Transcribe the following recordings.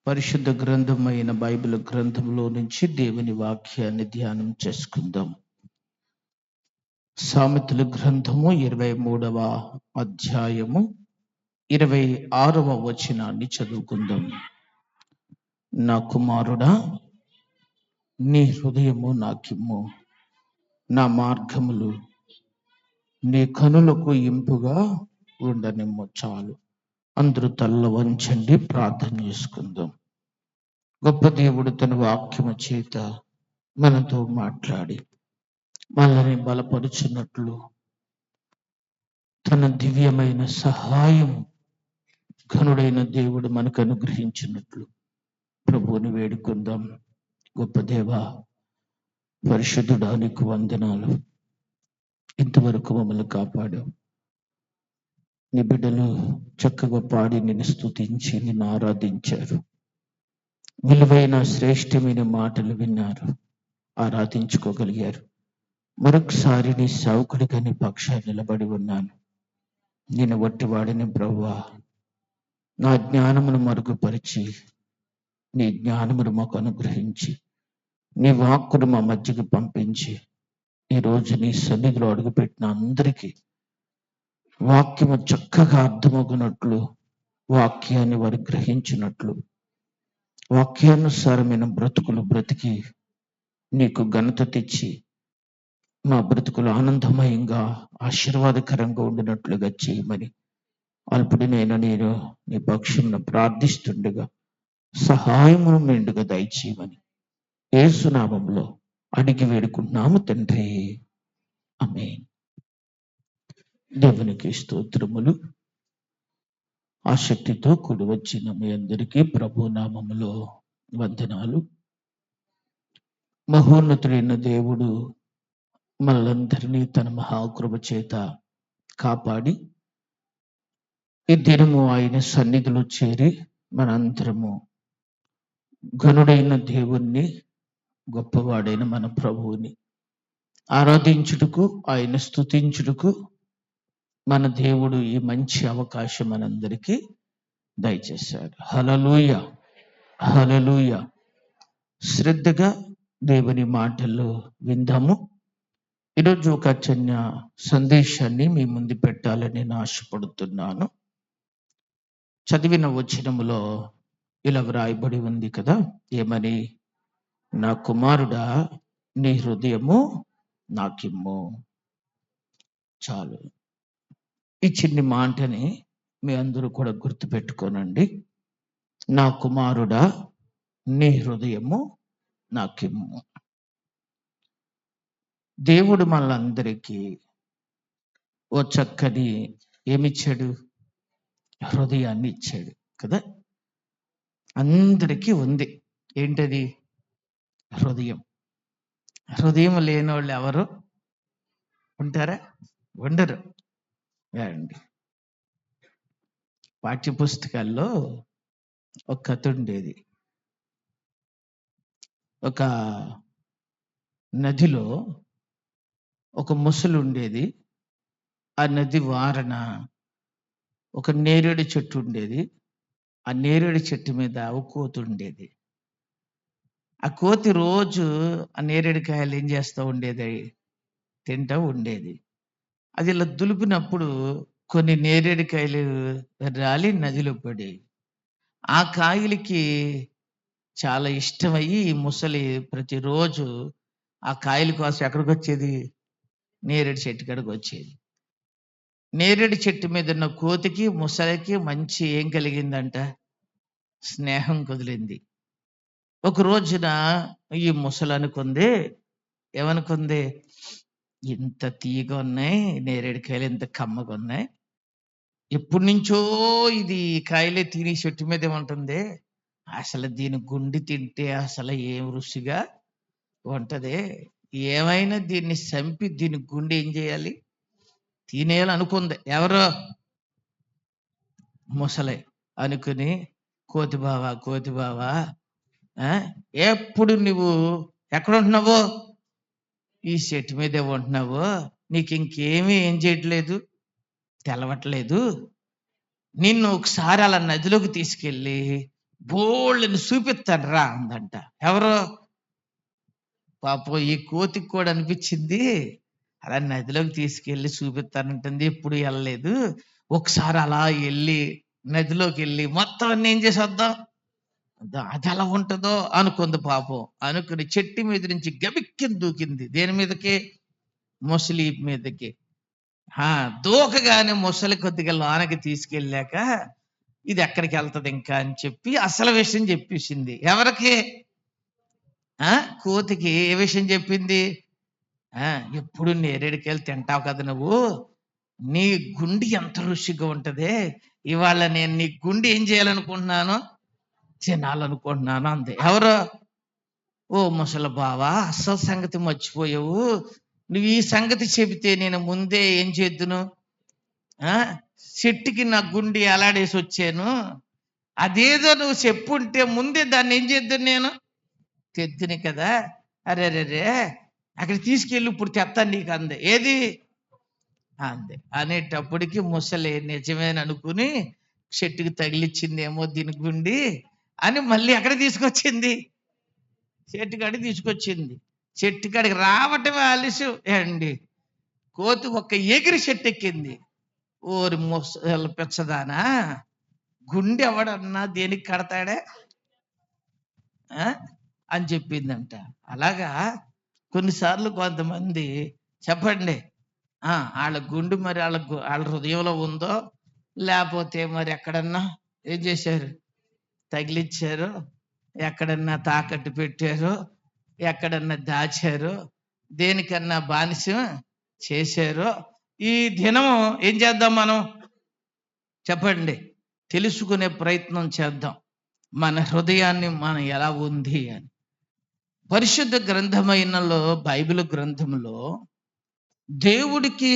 పరిశుద్ధ గ్రంథమైన బైబిల్ గ్రంథంలో నుంచి దేవుని వాక్యాన్ని ధ్యానం చేసుకుందాం. సామెతల గ్రంథము 23వ అధ్యాయము 26వ వచనాన్ని చదువుకుందాం. నా కుమారుడా, నీ హృదయము నాకిమ్ము, నా మార్గములు నీ కనులకు ఇంపుగా ఉండనిమ్ము. చాలు. అందరూ తల్ల వంచండి, ప్రార్థన చేసుకుందాం. గొప్ప దేవుడు తన వాక్యము చేత మనతో మాట్లాడి మనల్ని బలపరుచున్నట్లు, తన దివ్యమైన సహాయం ఘనుడైన దేవుడు మనకు అనుగ్రహించినట్లు ప్రభువుని వేడుకుందాం. గొప్ప దేవ, పరిశుద్ధుడానికి వందనాలు. ఇంతవరకు మమ్మల్ని కాపాడావు. నీ బిడ్డలు చక్కగా పాడి నిన్ను స్తుతించి నిన్ను ఆరాధించారు. విలువైన శ్రేష్టమైన మాటలు విన్నారు, ఆరాధించుకోగలిగారు. మరొకసారి నీ సేవకుడిగా నీ పక్షాన్ని నిలబడి ఉన్నాను. నేను వట్టివాడిని ప్రభువా, నా జ్ఞానమును మరుగుపరిచి నీ జ్ఞానమును మాకు అనుగ్రహించి నీ వాక్కును మా మధ్యకి పంపించి ఈరోజు నీ సన్నిధిలో అడుగుపెట్టిన అందరికీ వాక్యము చక్కగా అర్థమవునట్లు, వాక్యాన్ని వారు గ్రహించినట్లు, వాక్యానుసారమైన బ్రతుకులు బ్రతికి నీకు ఘనత తెచ్చి మా బ్రతుకులు ఆనందమయంగా ఆశీర్వాదకరంగా ఉండినట్లుగా చేయమని అల్పుడినైనా నేను నీ పక్షంలో ప్రార్థిస్తుండగా సహాయమును మెండుగా దయచేయమని యేసు నామములో అడిగి వేడుకుంటున్నాము తండ్రి, ఆమేన్. దేవునికి స్తోత్రములు. ఆసక్తితో కూడి వచ్చిన మీ అందరికీ ప్రభు నామములో వందనాలు. మహోన్నతుడైన దేవుడు మనలందరినీ తన మహాకృప చేత కాపాడి ఈ దినము ఆయన సన్నిధిలో చేరి మనందరము ఘనుడైన దేవుణ్ణి, గొప్పవాడైన మన ప్రభువుని ఆరాధించుటకు, ఆయన స్తుతించుటకు మన దేవుడు ఈ మంచి అవకాశం మనందరికీ దయచేశాడు. హల్లెలూయా, హల్లెలూయా. శ్రద్ధగా దేవుని మాటలు విందాము. ఈరోజు ఒక చిన్న సందేశాన్ని మీ ముందు పెట్టాలని నేను ఆశపడుతున్నాను. చదివిన వచనములో ఇలా వ్రాయబడి ఉంది కదా, ఏమని? నా కుమారుడా, నీ హృదయము నాకిమ్ము. చాలు. ఈ చిన్ని మాటని మీ అందరూ కూడా గుర్తుపెట్టుకోనండి. నా కుమారుడా, నీ హృదయము నాకిమ్ము. దేవుడు మనందరికీ ఓ చక్కని ఏమిచ్చాడు? హృదయాన్ని ఇచ్చాడు కదా. అందరికీ ఉంది. ఏంటది? హృదయం. హృదయం లేని వాళ్ళు ఎవరు ఉంటారా? ఉండరు. అండి, పాఠ్య పుస్తకాల్లో ఒక కథ ఉండేది. ఒక నదిలో ఒక ముసలి ఉండేది. ఆ నది వారన ఒక నేరేడు చెట్టు ఉండేది. ఆ నేరేడు చెట్టు మీద ఒక కోతి ఉండేది. ఆ కోతి రోజు ఆ నేరేడు కాయలు ఏం చేస్తూ ఉండేది? తింటూ ఉండేది. అది ఇలా దులిపినప్పుడు కొన్ని నేరేడు కాయలు రాలి నదిలో పడేవి. ఆ కాయలకి చాలా ఇష్టమయ్యి ఈ ముసలి ప్రతిరోజు ఆ కాయల కోసం ఎక్కడికి వచ్చేది? నేరేడు చెట్టు కాడికి వచ్చేది. నేరేడు చెట్టు మీద ఉన్న కోతికి ముసలికి మంచి ఏం కలిగిందంట? స్నేహం కుదిరింది. ఒక రోజున ఈ ముసలి అనుకుంది, ఏమనుకుంది? ఇంత తీయగా ఉన్నాయి నేరేడు కాయలు, ఇంత కమ్మగా ఉన్నాయి, ఎప్పటి నుంచో ఇది కాయలే తిని చెట్టు మీద ఏముంటుంది, అసలు దీని గుండి తింటే అసలు ఏం రుచిగా ఉంటది, ఏమైనా దీన్ని చంపి దీని గుండె ఏం చేయాలి, తినేయాలి అనుకుంది. ఎవరో? ముసలే. అనుకుని, కోతి బావా, కోతి బావా, ఎప్పుడు నువ్వు ఎక్కడ ఉంటున్నావో? ఈ చెట్టు మీదే ఉంటున్నావు, నీకు ఇంకేమీ ఏం చేయట్లేదు, తెలవట్లేదు. నిన్ను ఒకసారి అలా నదిలోకి తీసుకెళ్ళి బోళ్ళని చూపిస్తాను రా అందంట. ఎవరు? పాపం ఈ కోతికి కూడా అనిపించింది, అలా నదిలోకి తీసుకెళ్ళి చూపిస్తానంటుంది, ఎప్పుడు వెళ్ళలేదు. ఒకసారి అలా వెళ్ళి నదిలోకి వెళ్ళి మొత్తం అన్ని ఏం చేసి వద్దాం, అది ఎలా ఉంటుందో అనుకుంది పాపం. అనుకుని చెట్టు మీద నుంచి గబిక్కిని దూకింది. దేని మీదకి? ముసలి మీదకి. దూకగానే ముసలి కొద్దిగా లోనకి తీసుకెళ్ళాక ఇది ఎక్కడికి వెళ్తుంది ఇంకా అని చెప్పి అసలు విషయం చెప్పేసింది. ఎవరికి? కోతికి. ఏ విషయం చెప్పింది? ఎప్పుడు నేరేడుకాయలు తింటావు కదా నువ్వు, నీ గుండె ఎంత రుచిగా ఉంటదే, ఇవాళ నేను నీ గుండె ఏం చేయాలనుకుంటున్నాను, తినాలనుకుంటున్నాను అంది. ఎవరు? ఓ ముసలి బావా, అసలు సంగతి మర్చిపోయావు. నువ్వు ఈ సంగతి చెబితే నేను ముందే ఏం చేద్దును, చెట్టుకి నా గుండె అలాడేసి వచ్చాను. అదేదో నువ్వు చెప్పుంటే ముందే దాన్ని ఏం చేద్దును, నేను తెద్దుని కదా. అరే రే రే, అక్కడ తీసుకెళ్ళి ఇప్పుడు తెస్తాను నీకు అంది. ఏది అంది. అనేటప్పటికి ముసలి నిజమేని అనుకుని చెట్టుకి తగిలిచ్చిందేమో దీని గుండి అని మళ్ళీ అక్కడ తీసుకొచ్చింది, చెట్టుకాడికి తీసుకొచ్చింది. చెట్టుకాడికి రావటమే ఆలస్యం అండి. కోతి ఒక్క ఎగిరి చెట్టు ఎక్కింది. ఓరి ముసలి పెచ్చదానా, గుండె ఎవడన్నా దేనికి కడతాడే అని చెప్పిందంట. అలాగా కొన్నిసార్లు కొంతమంది చెప్పండి, వాళ్ళ గుండె మరి వాళ్ళ హృదయంలో ఉందో, లేకపోతే మరి ఎక్కడన్నా ఏం చేశారు, తగిలిచ్చారు, ఎక్కడన్నా తాకట్టు పెట్టారు, ఎక్కడన్నా దాచారు, దేనికన్నా బానిసం చేశారు. ఈ దినము ఏం చేద్దాం మనం, చెప్పండి, తెలుసుకునే ప్రయత్నం చేద్దాం మన హృదయాన్ని మనం ఎలా ఉంది అని. పరిశుద్ధ గ్రంథమైనలో, బైబిల్ గ్రంథంలో దేవుడికి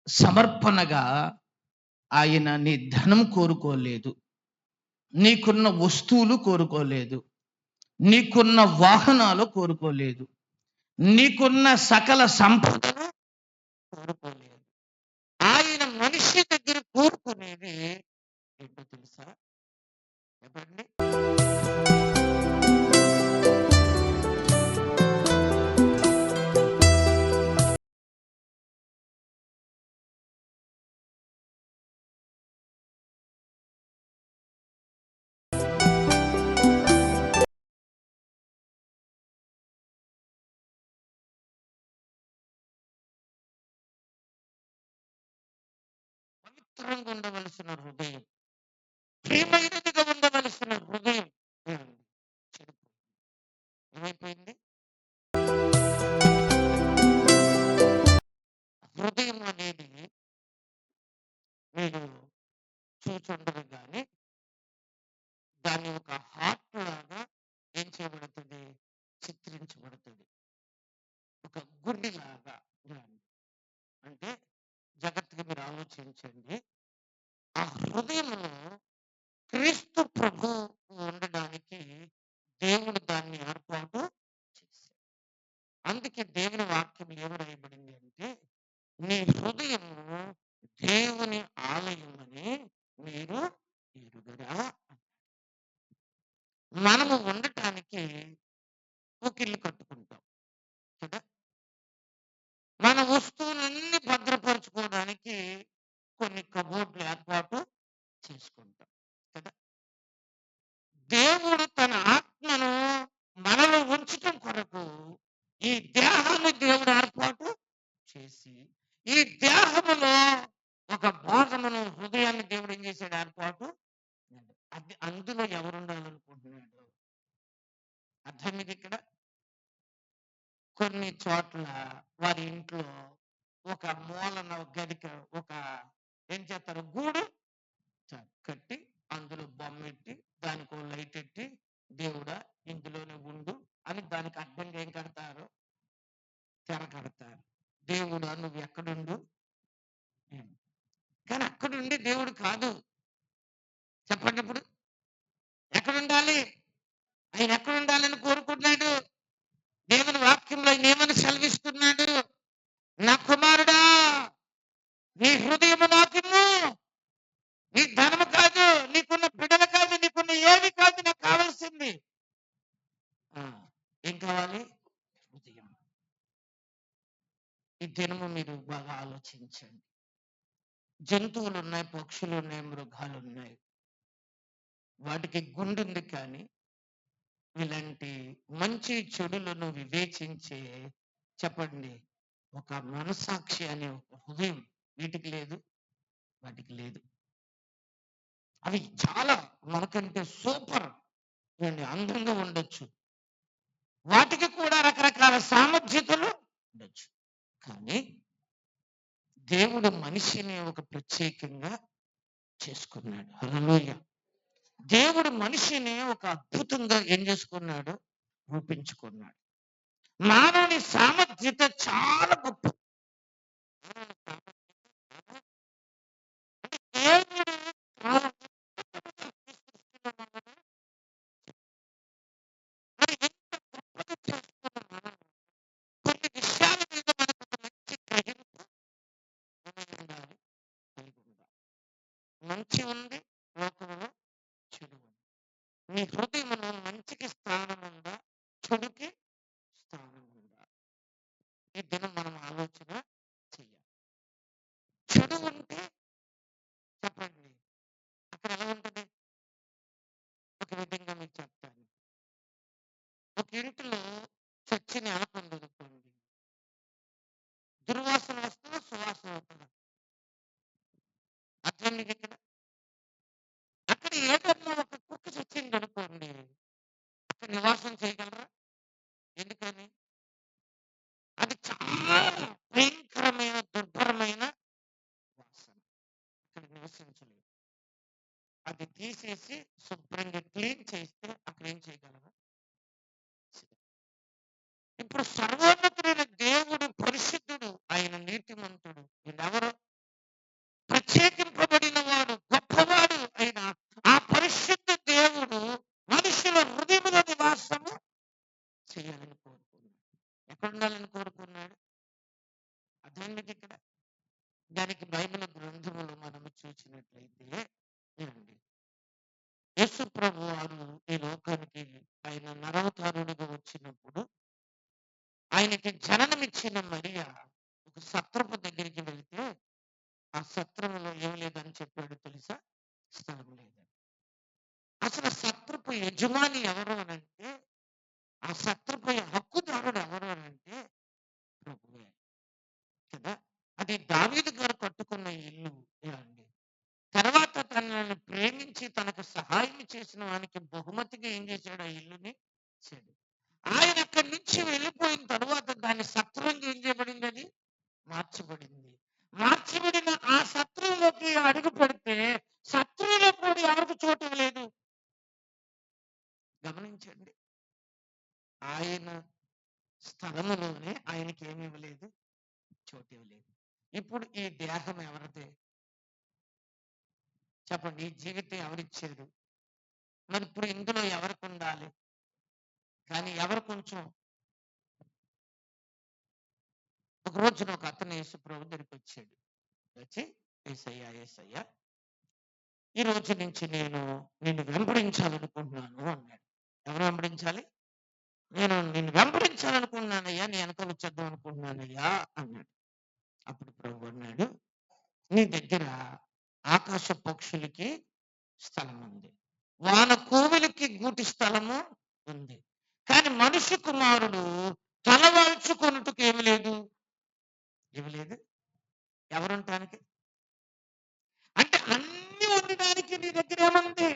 సమర్పణగా ఆయన నీ ధనం కోరుకోలేదు, నీకున్న వస్తువులు కోరుకోలేదు, నీకున్న వాహనాలు కోరుకోలేదు, నీకున్న సకల సంపదలు కోరుకోలేదు. ఆయన మనిషి దగ్గర కోరుకునేది ఏంటో తెలుసా? చెప్పండి. పవిత్రంగా ఉండవలసిన హృదయం, ప్రియమైనదిగా ఉండవలసిన హృదయం ఏమైపోయింది? హృదయం అనేది మీరు చూచుండరు కానీ దాన్ని ఒక హార్ట్ లాగా ఏం చేయబడుతుంది, చిత్రించబడుతుంది. ఒక గుండె లాగా. అంటే జాగ్రత్తగా మీరు ఆలోచించండి. ఆ హృదయంలో క్రీస్తు ప్రభు ఉండడానికి దేవుడు దాన్ని ఏర్పాటు చేశాడు. అందుకే దేవుని వాక్యం ఏమి రాయబడింది అంటే, నీ హృదయం దేవుని ఆలయం అని మీరు ఎరుగరా. మనము ఉండటానికి ఒక ఇల్లు కట్టుకుంటాం కదా, మన వస్తువులన్నీ భద్రపరచుకోవడానికి కొన్ని కబోర్డులు ఏర్పాటు చేసుకుంటాం కదా. దేవుడు తన ఆత్మను మనలో ఉంచటం కొరకు ఈ దేహాన్ని దేవుడు ఏర్పాటు చేసి, ఈ దేహములో ఒక భాగమును, హృదయాన్ని దేవుడు ఏం చేశాడు, ఏర్పాటు. అది అందులో ఎవరు ఉండాలనుకుంటున్నాడు? అర్థం ఇది. ఇక్కడ కొన్ని చోట్ల వారి ఇంట్లో ఒక మూలన గదిక ఒక ఏం చేస్తారు, గూడు కట్టి అందులో బొమ్మ పెట్టి దానికి ఒక లైట్ పెట్టి, దేవుడా ఇందులోనే ఉండు అని దానికి అర్థంగా ఏం కడతారు, తెర కడతారు. దేవుడా నువ్వు ఎక్కడుండు, కానీ అక్కడుండి దేవుడు కాదు. చెప్పండి, ఇప్పుడు ఎక్కడుండాలి? ఆయన ఎక్కడుండాలని కోరుకుంటున్నాడు? దేవుని వాక్యంలో ఆయన ఏమని సెలవిస్తున్నాడు? నా కుమారుడా, నీ హృదయము నాకిమ్ము. నీ ధనము కాదు, నీకున్న బిడ్డలు కాదు, నీకున్న ఏమి కాదు, దినము మీరు బాగా ఆలోచించండి. జంతువులున్నాయి, పక్షులున్నాయి, మృగాలున్నాయి. వాటికి గుండుంది కానీ, ఇలాంటి మంచి చెడులను వివేచించే చెప్పండి ఒక మనస్సాక్షి అనే ఒక హృదయం వీటికి లేదు, వాటికి లేదు. అవి చాలా మనకంటే సూపర్ అండి, అందంగా ఉండొచ్చు. వాటికి కూడా రకరకాల సామర్థ్యతలు ఉండొచ్చు. కానీ దేవుడు మనిషిని ఒక ప్రత్యేకంగా చేసుకున్నాడు. హల్లెలూయా. దేవుడు మనిషిని ఒక అద్భుతంగా ఏం చేసుకున్నాడు? రూపించుకున్నాడు. మానవుని సామర్థ్యత చాలా గొప్ప. మానవుని సామర్థ్యత దేవుడు చాలా సృష్టిలో మనల్ని మరి ఎంత గొప్పగా చేసుకున్న మనల్ని కొన్ని విషయాల మీద మనకు ఒక మంచి గ్రహింపు ఉండాలి, కలిగి ఉండాలి. మంచి ఉంది, లోకంలో చెడు ఉంది. నీ హృదయంలో మంచికి స్థానం ఉందా, చెడుకి స్థానం ఉందా? ఈ దినం మనం ఆలోచన చెయ్యాలి. చెడు ఉంటే చెప్పండి అక్కడ ఎలా ఉంటుంది? ఒక విధంగా మీకు చెప్తాను. ఒక ఇంటిలో చచ్చిన ఎలక ఉందనుకోండి, దుర్వాసన వస్తుందా, సువాసన అవుతుందా? అర్థం మీకు ఇక్కడ? అక్కడ ఏదన్నా ఒక కుక్క చచ్చింది అనుకోండి, అక్కడ నివాసం చేయగలరా? ఎందుకని? అది చాలా భయంకరమైన దుర్భరమైన వాసన, అక్కడ నివసించలేదు. అది తీసేసి శుభ్రంగా క్లీన్ చేస్తే అక్కడ ఏం చేయగలరా? ఇప్పుడు సర్వోన్నతుడైన దేవుడు పరిశుద్ధుడు, ఆయన నీతిమంతుడు. వీళ్ళెవరు? ప్రత్యేకింపబడిన వాడు, గొప్పవాడు అయిన ఆ పరిశుద్ధ దేవుడు మనుషుల హృదయంలో నివాసము చేయాలని కోరుకున్నాడు. ఎక్కడ ఉండాలని కోరుకున్నాడు? అర్థం మీకు ఇక్కడ? దానికి బైబిల్ గ్రంథములు మనము చూసినట్లయితే ఏమండి, యేసు ప్రభు వారు ఈ లోకానికి ఆయన నరవతారుడిగా వచ్చినప్పుడు ఆయనకి జననమిచ్చిన మరియ ఒక సత్రపు దగ్గరికి వెళ్తే ఆ సత్రంలో ఏం లేదని చెప్పాడు తెలుసా? స్థలం లేదని. అసలు సత్రపు యజమాని ఎవరు అనంటే, ఆ సత్రపు హక్కుదారుడు ఎవరు అనంటే ప్రభువే కదా. అది దావీదు గారు కట్టుకున్న ఇల్లు అండి. తర్వాత తనను ప్రేమించి తనకు సహాయం చేసిన వానికి బహుమతిగా ఏం చేశాడు? ఆ ఇల్లుని ఇచ్చాడు. ఆయన అక్కడి నుంచి వెళ్ళిపోయిన తర్వాత దాని సత్రంగా ఏం చేయబడింది? అది మార్చబడింది. మార్చబడిన ఆ సత్రంలోకి అడుగు పెడితే సత్రంలో కూడా ఎవరికి చోటు లేదు. గమనించండి, ఆయన స్థలములోనే ఆయనకి ఏమి ఇవ్వలేదు, చోటు ఇవ్వలేదు. ఇప్పుడు ఈ దేహం ఎవరిదే? చెప్పండి, ఈ జీవితం ఎవరిచ్చారు? మరి ఇప్పుడు ఇందులో ఎవరికి ఉండాలి? కానీ ఎవరు కొంచెం ఒక రోజున ఒక అతను యేసు ప్రభు దగ్గరికి వచ్చాడు. వచ్చి యేసయ్యా యేసయ్యా, ఈ రోజు నుంచి నేను నిన్ను వెంబడించాలనుకుంటున్నాను అన్నాడు. ఎవరు వెంబడించాలి? నేను నిన్ను వెంబడించాలనుకున్నానయ్యా, నీ వెనకాల వచ్చేద్దాం అనుకుంటున్నానయ్యా అన్నాడు. అప్పుడు ప్రభు అన్నాడు, నీ దగ్గర ఆకాశ పక్షులకి స్థలం ఉంది, వాన కోవెలకి గూటి స్థలము ఉంది, కానీ మనుష్య కుమారుడు తలవాల్చుకొనుటకు ఏమి లేదు, ఏమి లేదు. ఎవరుంటానికి? అంటే అన్ని ఉండడానికి నీ దగ్గర ఏముంది?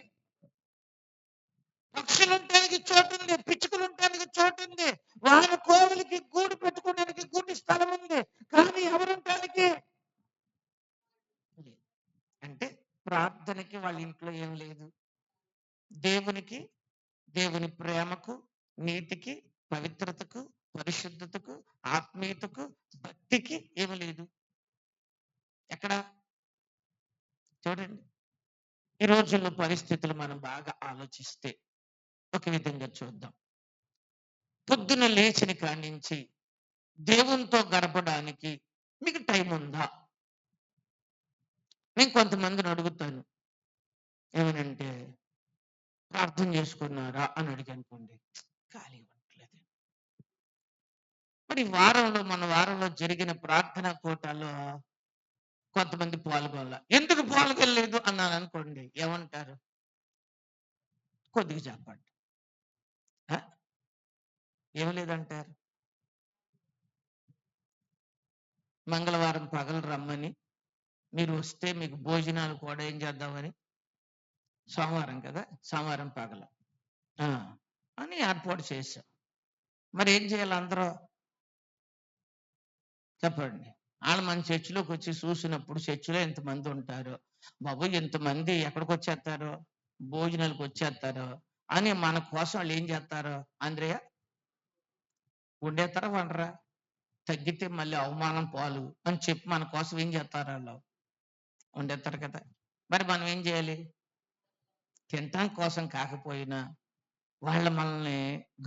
పక్షులు ఉండడానికి చోటు ఉంది, పిచ్చుకలు ఉండడానికి చోటు ఉంది, వాన కోవెలకి గూడు పెట్టుకోవడానికి గూటి స్థలం ఉంది, కానీ ఎవరుంటానికి లేదు. అంటే ప్రార్థనకి వాళ్ళ ఇంట్లో ఏం లేదు, దేవునికి, దేవుని ప్రేమకు, నీతికి, పవిత్రతకు, పరిశుద్ధతకు, ఆత్మీయతకు, భక్తికి ఏమి లేదు. ఎక్కడ? చూడండి, ఈ రోజుల్లో పరిస్థితులు మనం బాగా ఆలోచిస్తే ఒక విధంగా చూద్దాం. పొద్దున లేచిన కాడి నుంచి దేవునితో గడపడానికి మీకు టైం ఉందా? నేను కొంతమందిని అడుగుతాను, ఏమనంటే ప్రార్థన చేసుకున్నారా అని అడిగి అనుకోండి, ఖాళీ ఉండట్లేదు. మరి మన వారంలో జరిగిన ప్రార్థన కూటాల్లో కొంతమంది పాల్గొనల. ఎందుకు పాల్గొనలేదు అన్నాను అనుకోండి, ఏమంటారు? కొద్దిగా చెప్పండి. ఆ? ఏం లేదంటారు. మంగళవారం పగలు రమ్మని, మీరు వస్తే మీకు భోజనాలు కూడా ఏం చేద్దామని, సోమవారం కదా, సోమవారం పగల అని ఏర్పాటు చేశాం. మరి ఏం చేయాలి అందరూ చెప్పండి? వాళ్ళు మన చర్చిలోకి వచ్చి చూసినప్పుడు చర్చిలో ఎంతమంది ఉంటారు, బాబు ఎంతమంది ఎక్కడికి వచ్చేస్తారు, భోజనాలకు వచ్చేస్తారు అని మన కోసం వాళ్ళు ఏం చేస్తారు? అంద్రయ్య వండేస్తారా వండరా? తగ్గితే మళ్ళీ అవమానం పాలు అని చెప్పి మన కోసం ఏం చేస్తారు? వాళ్ళు వండేస్తారు కదా. మరి మనం ఏం చేయాలి? తినటం కోసం కాకపోయినా వాళ్ళ మనల్ని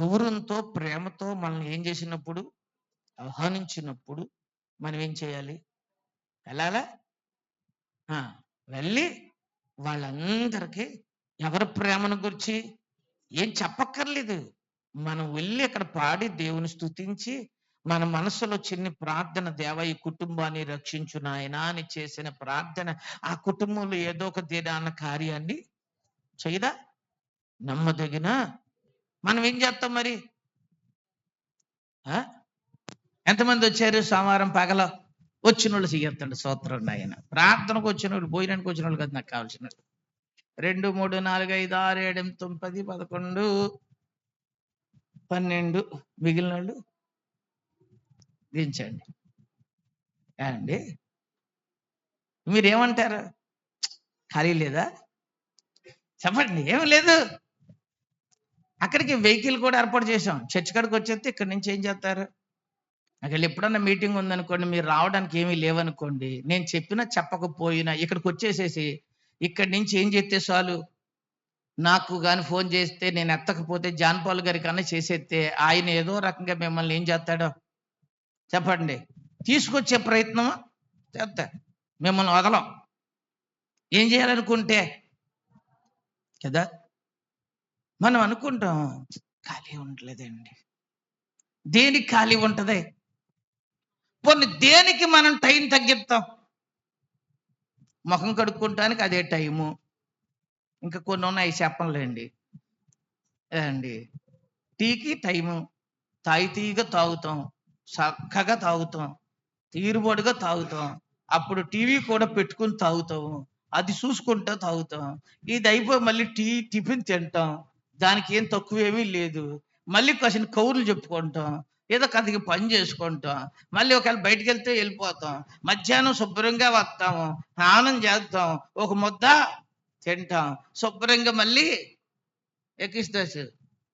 గౌరవంతో ప్రేమతో మనల్ని ఏం చేసినప్పుడు, ఆహ్వానించినప్పుడు మనం ఏం చేయాలి? వెళ్ళాలా? వెళ్ళి వాళ్ళందరికీ ఎవరి ప్రేమను గురించి ఏం చెప్పక్కర్లేదు. మనం వెళ్ళి అక్కడ పాడి దేవుని స్తుతించి మన మనసులో చిన్ని ప్రార్థన, దేవ ఈ కుటుంబాన్ని రక్షించు నాయనా అని చేసిన ప్రార్థన ఆ కుటుంబంలో ఏదో ఒక దినాన్న కార్యాన్ని చేయదా? నమ్మదగిన మనం ఏం చేస్తాం మరి? ఎంతమంది వచ్చారు సోమవారం పగల? వచ్చిన వాళ్ళు చెయ్యొద్దండి, స్తోత్రం ఆయన. ప్రార్థనకు వచ్చిన వాళ్ళు, భోజనానికి వచ్చిన వాళ్ళు కదా నాకు కావాల్సిన. 2, 3, 4, 5, 6, 7, 8, 9, 10, 11, 12 మిగిలిన వాళ్ళు దించండి అండి. మీరేమంటారు? ఖాళీ లేదా చెప్పండి. ఏమి లేదు. అక్కడికి వెహికల్ కూడా ఏర్పాటు చేసాం. చర్చ్ కాడికి వచ్చేస్తే ఇక్కడ నుంచి ఏం చేస్తారు? అక్కడ ఎప్పుడన్నా మీటింగ్ ఉందనుకోండి, మీరు రావడానికి ఏమీ లేవనుకోండి, నేను చెప్పినా చెప్పకపోయినా ఇక్కడికి వచ్చేసేసి ఇక్కడి నుంచి ఏం చేస్తే చాలు, నాకు కానీ ఫోన్ చేస్తే నేను ఎత్తకపోతే జాన్ పాల్ గారి కన్నా చేసేస్తే ఆయన ఏదో రకంగా మిమ్మల్ని ఏం చేస్తాడో చెప్పండి, తీసుకొచ్చే ప్రయత్నం చేస్తా. మిమ్మల్ని వదలం. ఏం చేయాలనుకుంటే కదా. మనం అనుకుంటాం ఖాళీ ఉండలేదండి. దేనికి ఖాళీ ఉంటది? కొన్ని దేనికి మనం టైం తగ్గిస్తాం? ముఖం కడుక్కుంటానికి అదే టైము, ఇంకా కొన్ని ఉన్నాయి చెప్పంలేండి అండి. టీకి టైము, తాగితీగా తాగుతాం, చక్కగా తాగుతాం, తీరుబడిగా తాగుతాం. అప్పుడు టీవీ కూడా పెట్టుకుని తాగుతాము, అది చూసుకుంటా తాగుతాం. ఇది అయిపోయి మళ్ళీ టిఫిన్ తింటాం, దానికి ఏం తక్కువేమీ లేదు. మళ్ళీ కాసిన కౌర్లు చెప్పుకుంటాం, ఏదో కొద్దిగా పని చేసుకుంటాం, మళ్ళీ ఒకవేళ బయటికి వెళ్తే వెళ్ళిపోతాం. మధ్యాహ్నం శుభ్రంగా వస్తాము, స్నానం చేస్తాం, ఒక ముద్ద తింటాం, శుభ్రంగా మళ్ళీ ఎక్కిస్తాసు.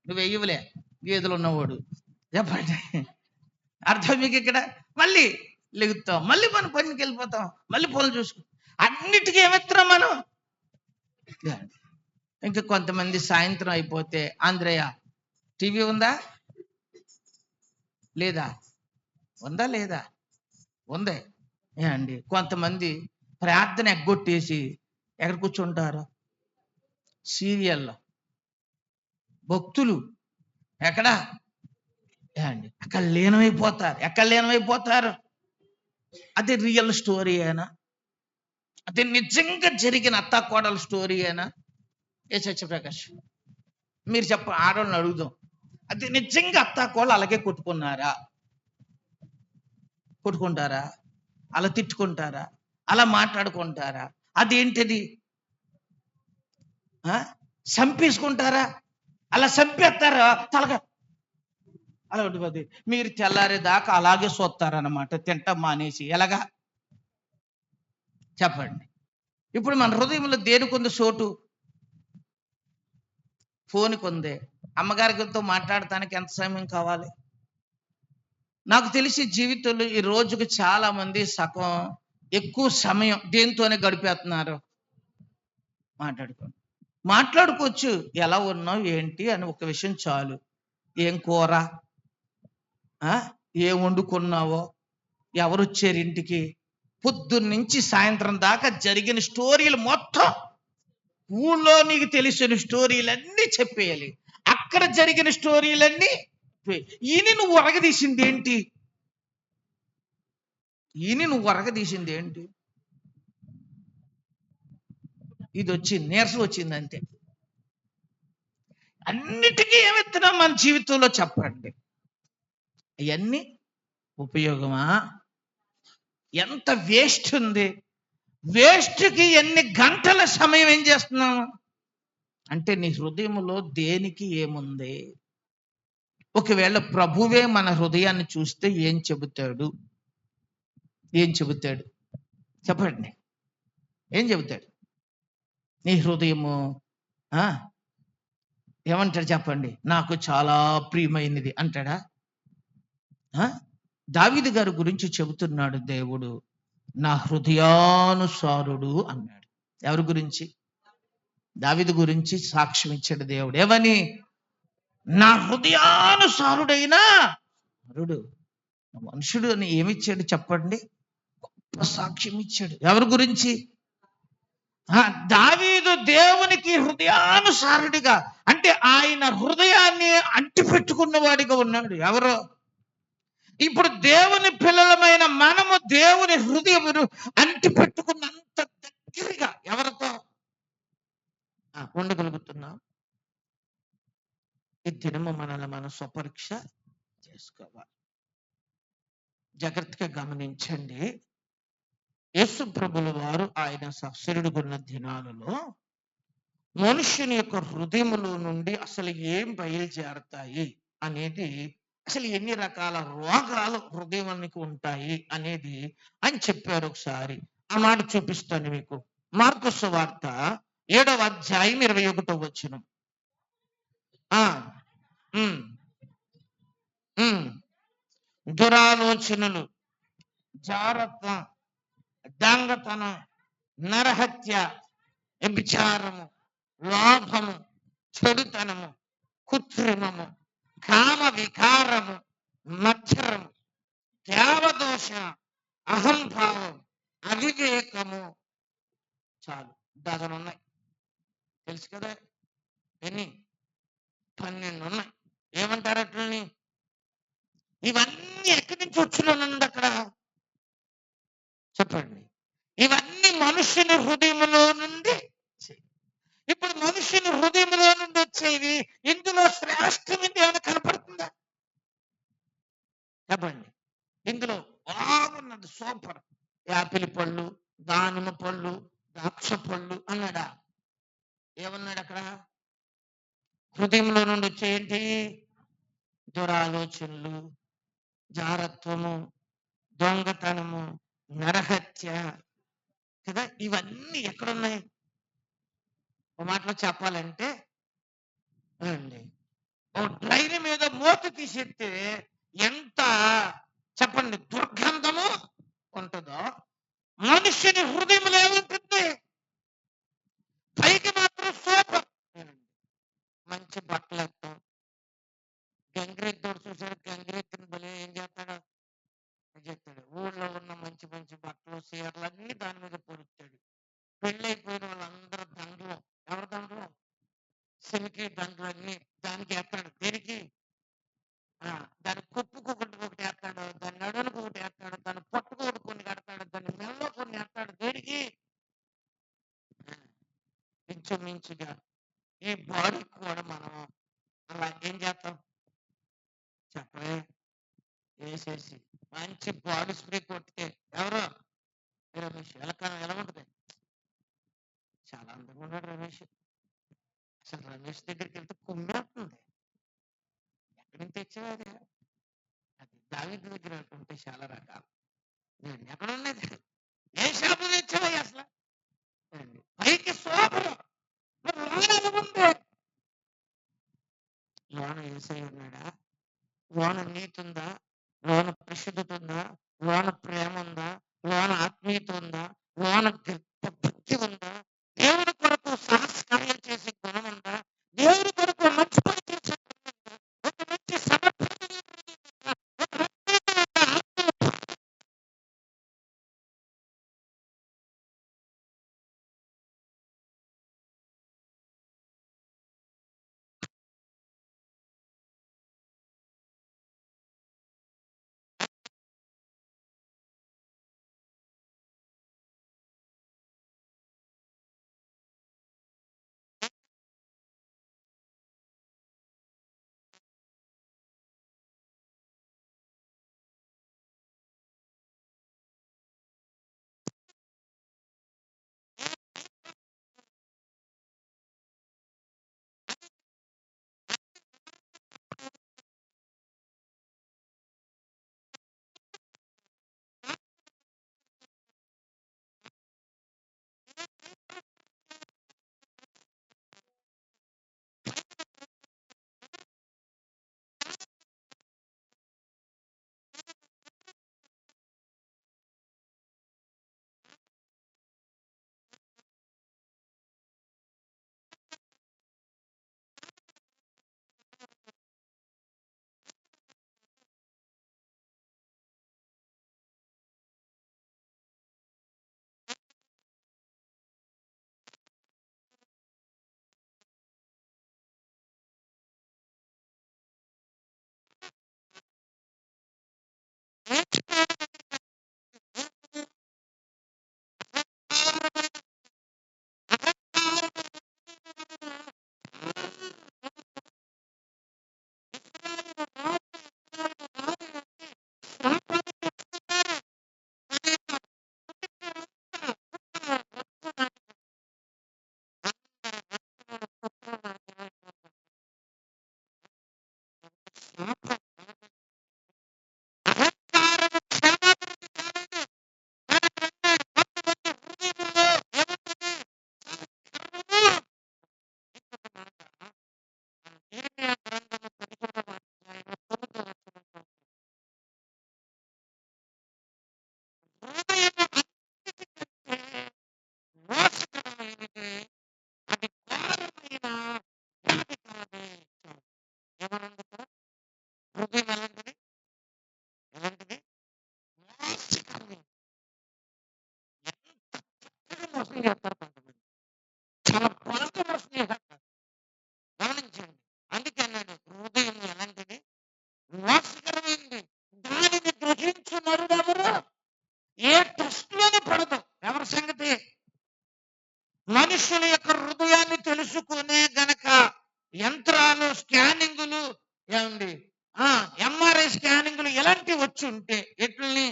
నువ్వు వెయ్యవులే గీతలు ఉన్నవాడు చెప్పండి. అర్థం మీకు ఇక్కడ? మళ్ళీ లెగుతాం, మళ్ళీ మన పనికి వెళ్ళిపోతాం, మళ్ళీ పనులు చూసుకో. అన్నిటికీ ఏమెత్తాం మనం. ఇంకా కొంతమంది సాయంత్రం అయిపోతే ఆంధ్రయ్య టీవీ ఉందా లేదా? ఉందా లేదా? ఉందే అండి. కొంతమంది ప్రార్థన ఎగ్గొట్టేసి ఎక్కడ కూర్చుంటారు? సీరియల్లో. భక్తులు ఎక్కడ అండి? అక్కడ లీనమైపోతారు. ఎక్కడ లీనమైపోతారు? అది రియల్ స్టోరీ అయినా, అది నిజంగా జరిగిన అత్తాకోడల స్టోరీ అయినా? ఏ సత్యప్రకాష్ మీరు చెప్ప, ఆడవాళ్ళని అడుగుదాం, అది నిజంగా అత్తాకోడలు అలాగే కొట్టుకుంటారా? అలా తిట్టుకుంటారా? అలా మాట్లాడుకుంటారా? అదేంటిది? చంపేసుకుంటారా? అలా చంపేస్తారా? తలగా అలా ఉంటుంది. మీరు తెల్లారేదాకా అలాగే చూస్తారన్నమాట, తింటాం మానేసి. ఎలాగా చెప్పండి? ఇప్పుడు మన హృదయంలో దేనికొంది చోటు? ఫోన్కి ఉంది. అమ్మగారితో మాట్లాడటానికి ఎంత సమయం కావాలి? నాకు తెలిసి జీవితంలో ఈ రోజుకి చాలా మంది సగం ఎక్కువ సమయం దేంతోనే గడిపేస్తున్నారు. మాట్లాడుకోవచ్చు, ఎలా ఉన్నావు ఏంటి అని ఒక విషయం చాలు. ఏం కూర, ఏం వండుకున్నావో, ఎవరు వచ్చారు ఇంటికి, పొద్దున్నుంచి సాయంత్రం దాకా జరిగిన స్టోరీలు మొత్తం, ఊళ్ళో నీకు తెలిసిన స్టోరీలన్నీ చెప్పేయాలి. అక్కడ జరిగిన స్టోరీలన్నీ ఈయన నువ్వు ఒరగదీసింది ఏంటి? ఈయన నువ్వు వరగదీసింది ఏంటి? ఇది వచ్చింది, నీరసం వచ్చింది అంతే. అన్నిటికీ ఏమెత్తున్నాం మన జీవితంలో చెప్పండి? ఇవన్నీ ఉపయోగమా? ఎంత వేస్ట్ ఉంది. వేస్ట్కి ఎన్ని గంటల సమయం ఏం చేస్తున్నాము అంటే, నీ హృదయంలో దేనికి ఏముంది? ఒకవేళ ప్రభువే మన హృదయాన్ని చూస్తే ఏం చెబుతాడు? ఏం చెబుతాడు చెప్పండి? ఏం చెబుతాడు? నీ హృదయము ఆ ఏమంటాడు చెప్పండి? నాకు చాలా ప్రియమైనది అంటాడా? దావీదు గారి గురించి చెబుతున్నాడు దేవుడు, నా హృదయానుసారుడు అన్నాడు. ఎవరి గురించి? దావీదు గురించి సాక్ష్యం ఇచ్చాడు దేవుడు. ఏమని? నా హృదయానుసారుడైన నరుడు. మనుషుడు అని ఏమిచ్చాడు చెప్పండి? గొప్ప సాక్ష్యం ఇచ్చాడు. ఎవరి గురించి? దావీదు దేవునికి హృదయానుసారుడిగా, అంటే ఆయన హృదయాన్ని అంటిపెట్టుకున్న వాడిగా ఉన్నాడు. ఎవరో? ఇప్పుడు దేవుని పిల్లలమైన మనము దేవుని హృదయమును అంటిపెట్టుకున్నంత దగ్గరగా ఎవరితో ఉండగలుగుతున్నాం? ఈ దినము మనల్ని మనం స్వపరీక్ష చేసుకోవాలి. జాగ్రత్తగా గమనించండి. యేసు ప్రభుల వారు ఆయన సశరీరుడున్న దినాలలో మనుష్యుని యొక్క హృదయములో నుండి అసలు ఏం బయలుదేరతాయి అనేది, అసలు ఎన్ని రకాల రోగాలు హృదయానికి ఉంటాయి అనేది అని చెప్పారు. ఒకసారి ఆ మాట చూపిస్తాను మీకు. మార్కు సువార్త 7వ అధ్యాయం 21వ వచనం. దురాలోచనలు, జారత్వ, దొంగతనం, నరహత్య, వ్యభిచారము, లోభము, చెడుతనము, కృత్రిమము, కామ వికారము, మత్సరము, దేవదోష, అహంభావం, అవివేకము. చాలు, డజన్ ఉన్నాయి. తెలుసు కదా ఎన్ని? 12 ఉన్నాయి. ఏమంటారు అట్లని? ఇవన్నీ ఎక్కడి నుంచి వచ్చినానండి అక్కడ చెప్పండి? ఇవన్నీ మనుషుని హృదయంలో నుండి. ఇప్పుడు మనుషుని హృదయంలో నుండి వచ్చేవి, ఇందులో శ్రేష్టమైనది ఏమైనా కనపడుతుందా చెప్పండి? ఇందులో బాగున్నది, సూపర్, యాపిల్ పళ్ళు, దానిమ్మ పళ్ళు, ద్రాక్ష పళ్ళు అన్నాడా? ఏమన్నాడు అక్కడ? హృదయంలో నుండి వచ్చేయండి దురాలోచనలు, జారత్వము, దొంగతనము, నరహత్య కదా. ఇవన్నీ ఎక్కడున్నాయి? ఒక మాటలో చెప్పాలంటే అండి, ఓ ట్రైన్ మీద మూత తీసేస్తే ఎంత చెప్పండి దుర్గంధము ఉంటుందో, మనుష్యుని హృదయంలో ఏముంటుంది? పైకి మాత్రం సూపర్, మంచి బట్టలు వేస్తాం. గంగిరెద్దుడు చూసాడు, గంగిరెద్దుని బలి ఏం చేస్తాడు? చెప్తాడు, ఊళ్ళో ఉన్న మంచి మంచి బట్టలు, చీరలు అన్ని దాని మీద పొడుస్తాడు. పెళ్ళైపోయిన వాళ్ళందరూ దండలు, ఎవరి దండలు? సిలికి దండలు అన్ని దానికి వేస్తాడు. దేనికి? దాని కుప్పుకు ఒకటి వేస్తాడు, దాని నడులకు ఒకటి వేస్తాడు, దాని పట్టుకు ఒకటి కొన్ని కడతాడు, దాని మెల్లో కొన్ని వేస్తాడు. దేనికి? ఇంచుమించుగా ఈ బాడీకి కూడా మనం అలా ఏం చేస్తాం చెప్పలే? వేసేసి మంచి బాడీ స్ప్రే కొట్టితే ఎవరో రమేష్ ఎలా ఉంటుంది? చాలా అందంగా ఉన్నాడు రమేష్. అసలు రమేష్ దగ్గరికి వెళ్తే కుమ్మేస్తుంది. ఎక్కడి నుంచి తెచ్చేవాడు? అది దావీదు దగ్గర ఉంటే చాలా రకాలు. నేను ఎక్కడ ఉన్నది? ఏ షాపు తెచ్చావా అసలు? పైకి సోపరు, లోన ఏసై ఉన్నాడా? లోన నీతి ఉందా? లోన పరిశుద్ధత ఉందా? లోన ప్రేమ ఉందా? లోన ఆత్మీయత ఉందా? లోన భక్తి ఉందా? దేవుడి కొరకు సంస్కారం చేసే గుణం ఉందా? దేవుడి కొరకు మంచి పని చేసే గుణం ఉందా? ఒక మంచి సమర్పణ ఉందా? ఒక మనుషుల యొక్క హృదయాన్ని తెలుసుకునే గనక యంత్రాలు, స్కానింగులు, ఏమండి, ఎంఆర్ఐ స్కానింగులు ఇలాంటివి వచ్చి ఉంటే ఎట్లని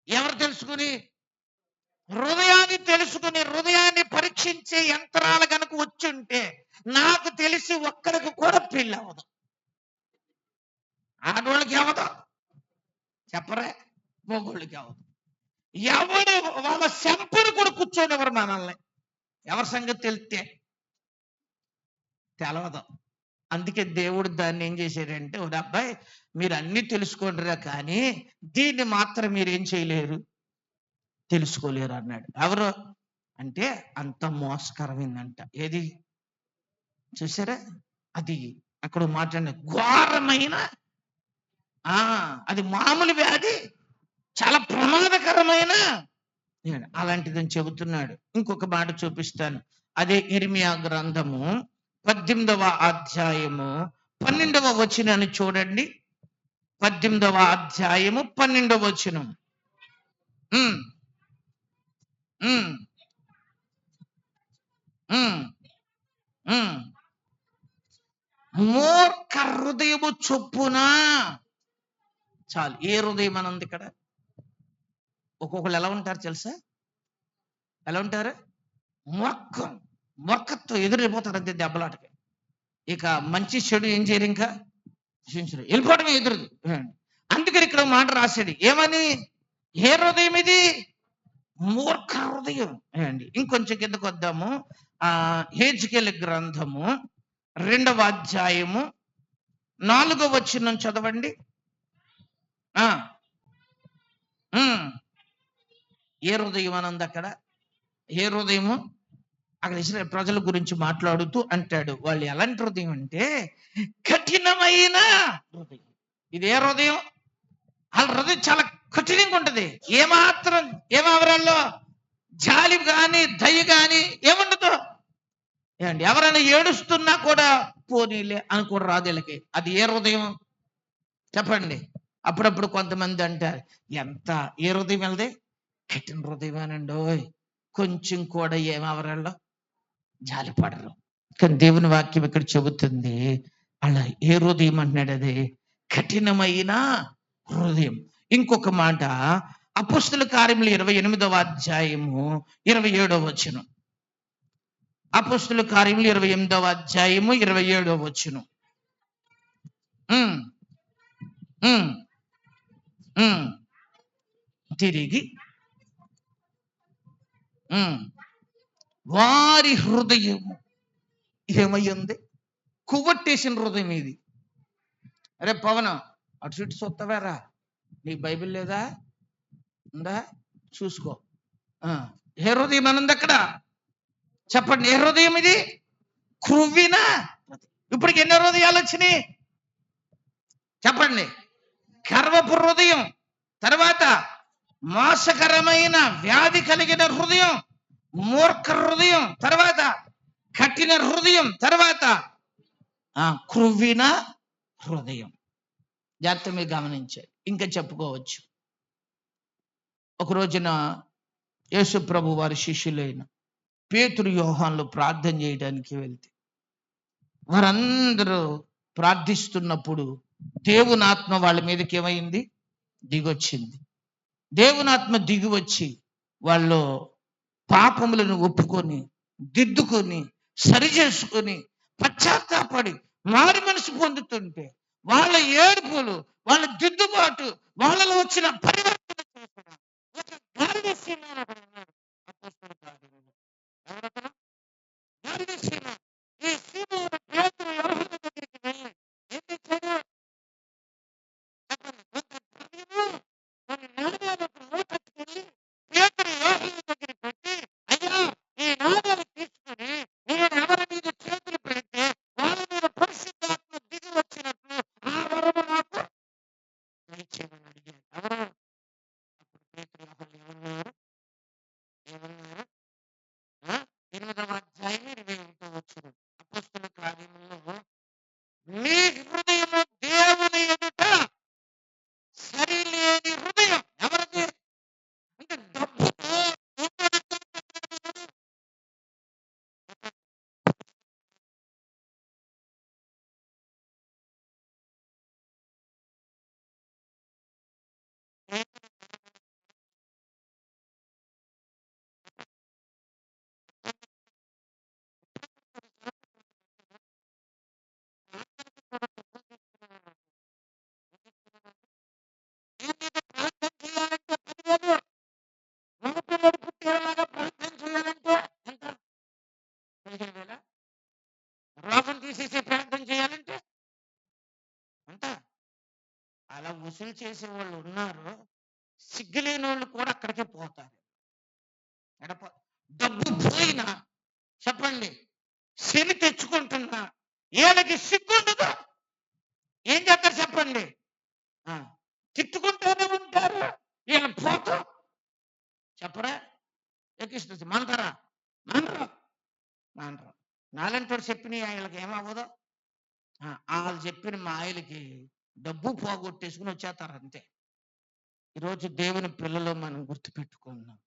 ఎవరు తెలుసుకుని, హృదయాన్ని పరీక్షించే యంత్రాలు గనక వచ్చి ఉంటే నాకు తెలిసి ఒక్కరికి కూడా పెళ్ళి అవ్వదు. ఆడవాళ్ళకి అవ్వదు, చెప్పరే, మొగోళ్ళకి అవ్వదు. ఎవడు వాళ్ళ శంపను కూడా కూర్చొని ఎవరు మనల్ని, ఎవరి సంగతి తెలిస్తే తెలవదు. అందుకే దేవుడు దాన్ని ఏం చేశాడంటే, ఒక అబ్బాయి మీరు అన్ని తెలుసుకోండిరా, కానీ దీన్ని మాత్రం మీరు ఏం చేయలేరు, తెలుసుకోలేరు అన్నాడు. ఎవరు అంటే అంత మోసకరమైందంట. ఏది చూసారా, అది అక్కడ మాట్లాడిన ఘోరమైన, అది మామూలు వ్యాధి, చాలా ప్రమాదకరమైన అలాంటిదని చెబుతున్నాడు. ఇంకొక మాట చూపిస్తాను. అదే ఇర్మియా గ్రంథము 18వ అధ్యాయము 12వ వచనాన్ని చూడండి. 18వ అధ్యాయము 12వ వచనం. మూర్ఖ హృదయము చొప్పున, చాలు. ఏ హృదయం అని ఉంది ఇక్కడ? ఒక్కొక్కరు ఎలా ఉంటారు తెలుసా? ఎలా ఉంటారు? మొక్కతో ఎదురైపోతారు అంతే దెబ్బలాటకి. ఇక మంచి చెడు ఏం చేయరు, ఇంకా వెళ్ళిపోవడమే ఎదురు. అందుకని ఇక్కడ మాట రాశాడు ఏమని, ఏ హృదయం ఇది? మూర్ఖ హృదయం అండి. ఇంకొంచెం కిందకు వద్దాము. హెజ్కేలు గ్రంథము 2వ అధ్యాయము 4వ వచనం చదవండి. ఏ హృదయం అని ఉంది అక్కడ? ఏ హృదయము? అక్కడ ఇస్రాయేల్ ప్రజల గురించి మాట్లాడుతూ అంటాడు, వాళ్ళు ఎలాంటి హృదయం అంటే కఠినమైన హృదయం. ఇది ఏ హృదయం? వాళ్ళ హృదయం చాలా కఠినంగా ఉంటది. ఏమాత్రం ఏమవరాల్లో జాలి గాని దయ గాని ఏముండదు. ఏమండి, ఎవరైనా ఏడుస్తున్నా కూడా పోనీలే అని కూడా రాదు వీళ్ళకి. అది ఏ హృదయం చెప్పండి? అప్పుడప్పుడు కొంతమంది అంటారు, ఎంత ఏ హృదయం వెళ్ళదే? కఠిన హృదయమేనండి. కొంచెం కూడా ఏమవరాల్లో జాలిపడరు. కానీ దేవుని వాక్యం ఇక్కడ చెబుతుంది, అలా ఏ హృదయం అంటున్నాడు? అది కఠినమైన హృదయం. ఇంకొక మాట, అపోస్తల కార్యములు 28వ అధ్యాయము 27వ వచనం. అపోస్తల కార్యములు 28వ అధ్యాయము 27వ వచనం. తిరిగి వారి హృదయము ఏమయ్యింది? కువ్వట్టేసిన హృదయం ఇది. అరే పవన్, అటు చుట్టూ చూస్తావారా? నీకు బైబిల్ లేదా? ఉందా? చూసుకో. ఏ హృదయం అనంది అక్కడ? చెప్పండి, ఏ హృదయం ఇది? క్రువ్విన. ఇప్పటికి ఎన్నో హృదయాలు వచ్చినాయి చెప్పండి? గర్వపు హృదయం, తర్వాత మోసకరమైన వ్యాధి కలిగిన హృదయం, మూర్ఖ హృదయం, తర్వాత కఠిన హృదయం, తర్వాత క్రువ్విన హృదయం. జాగ్రత్త మీరు గమనించారు. ఇంకా చెప్పుకోవచ్చు. ఒక రోజున యేసు ప్రభు వారి శిష్యులైన పేతురు, యోహాన్లు ప్రార్థన చేయడానికి వెళ్తే, వారందరూ ప్రార్థిస్తున్నప్పుడు దేవునాత్మ వాళ్ళ మీదకి ఏమైంది? దిగొచ్చింది. దేవునాత్మ దిగి వచ్చి వాళ్ళు పాపములను ఒప్పుకొని, దిద్దుకొని, సరిచేసుకొని, పశ్చాత్తాపడి మారి మనసు పొందుతుంటే, వాళ్ళ ఏడుపులు, వాళ్ళ దిద్దుబాటు, వాళ్ళలో వచ్చిన పరివర్తన 15,000 రోగం తీసేసే ప్రార్థన చేయాలంటే అంత అలా వసూలు చేసే వాళ్ళు ఉన్నారు. సిగ్గులేని వాళ్ళు కూడా అక్కడికే పోతారు. ఎడప డబ్బు పోయినా చెప్పండి, శని తెచ్చుకుంటున్నా వీళ్ళకి సిగ్గుండదు. ఏం చేస్తారు చెప్పండి? ఆ, తిట్టుకుంటూనే ఉంటారు. వీళ్ళ పోతా చెప్పరా ఎక్కిస్తుంది మంటారా మంటరు మంటరు. నాలంటోడు చెప్పిన వీళ్ళకి ఏమవ్వదు. వాళ్ళు చెప్పిన మా ఆయలకి డబ్బు పోగొట్టేసుకుని వచ్చేస్తారు అంతే. ఈరోజు దేవుని పిల్లలు మనం గుర్తుపెట్టుకున్నాం.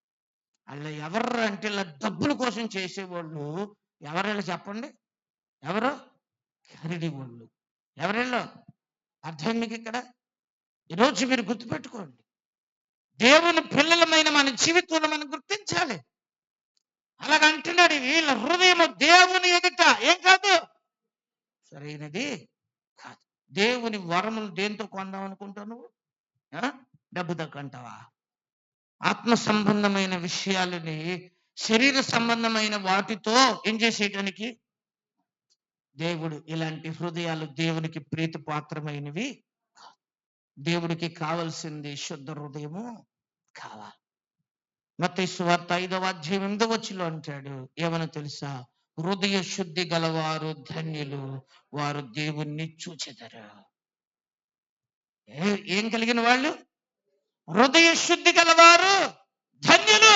అలా ఎవరు అంటే ఇలా డబ్బుల కోసం చేసేవాళ్ళు ఎవరైనా చెప్పండి, ఎవరు ఖరీది వాళ్ళు ఎవరెళ్ళో అర్థం మీకు ఇక్కడ. ఈరోజు మీరు గుర్తుపెట్టుకోండి, దేవుని పిల్లలమైన మన జీవితంలో మనం గుర్తించాలి. అలాగంటున్నాడు, వీళ్ళ హృదయం దేవుని ఎదుట ఏం కాదు, సరైనది కాదు. దేవుని వరములు దేంతో కొందాం అనుకుంటావు నువ్వు? డబ్బు తక్కంటావా? ఆత్మ సంబంధమైన విషయాలని శరీర సంబంధమైన వాటితో ఏం చేసేయడానికి? దేవుడు ఇలాంటి హృదయాలు దేవునికి ప్రీతిపాత్రమైనవి. దేవుడికి కావలసింది శుద్ధ హృదయము కావాలి. మత్తయి సువార్త 5వ అధ్యాయం 8వ వచనంలో అంటాడు, ఏమని తెలుసా? హృదయ శుద్ధి గలవారు ధన్యులు, వారు దేవుణ్ణి చూచెదరు. ఏం కలిగిన వాళ్ళు? హృదయ శుద్ధి గలవారు ధన్యులు,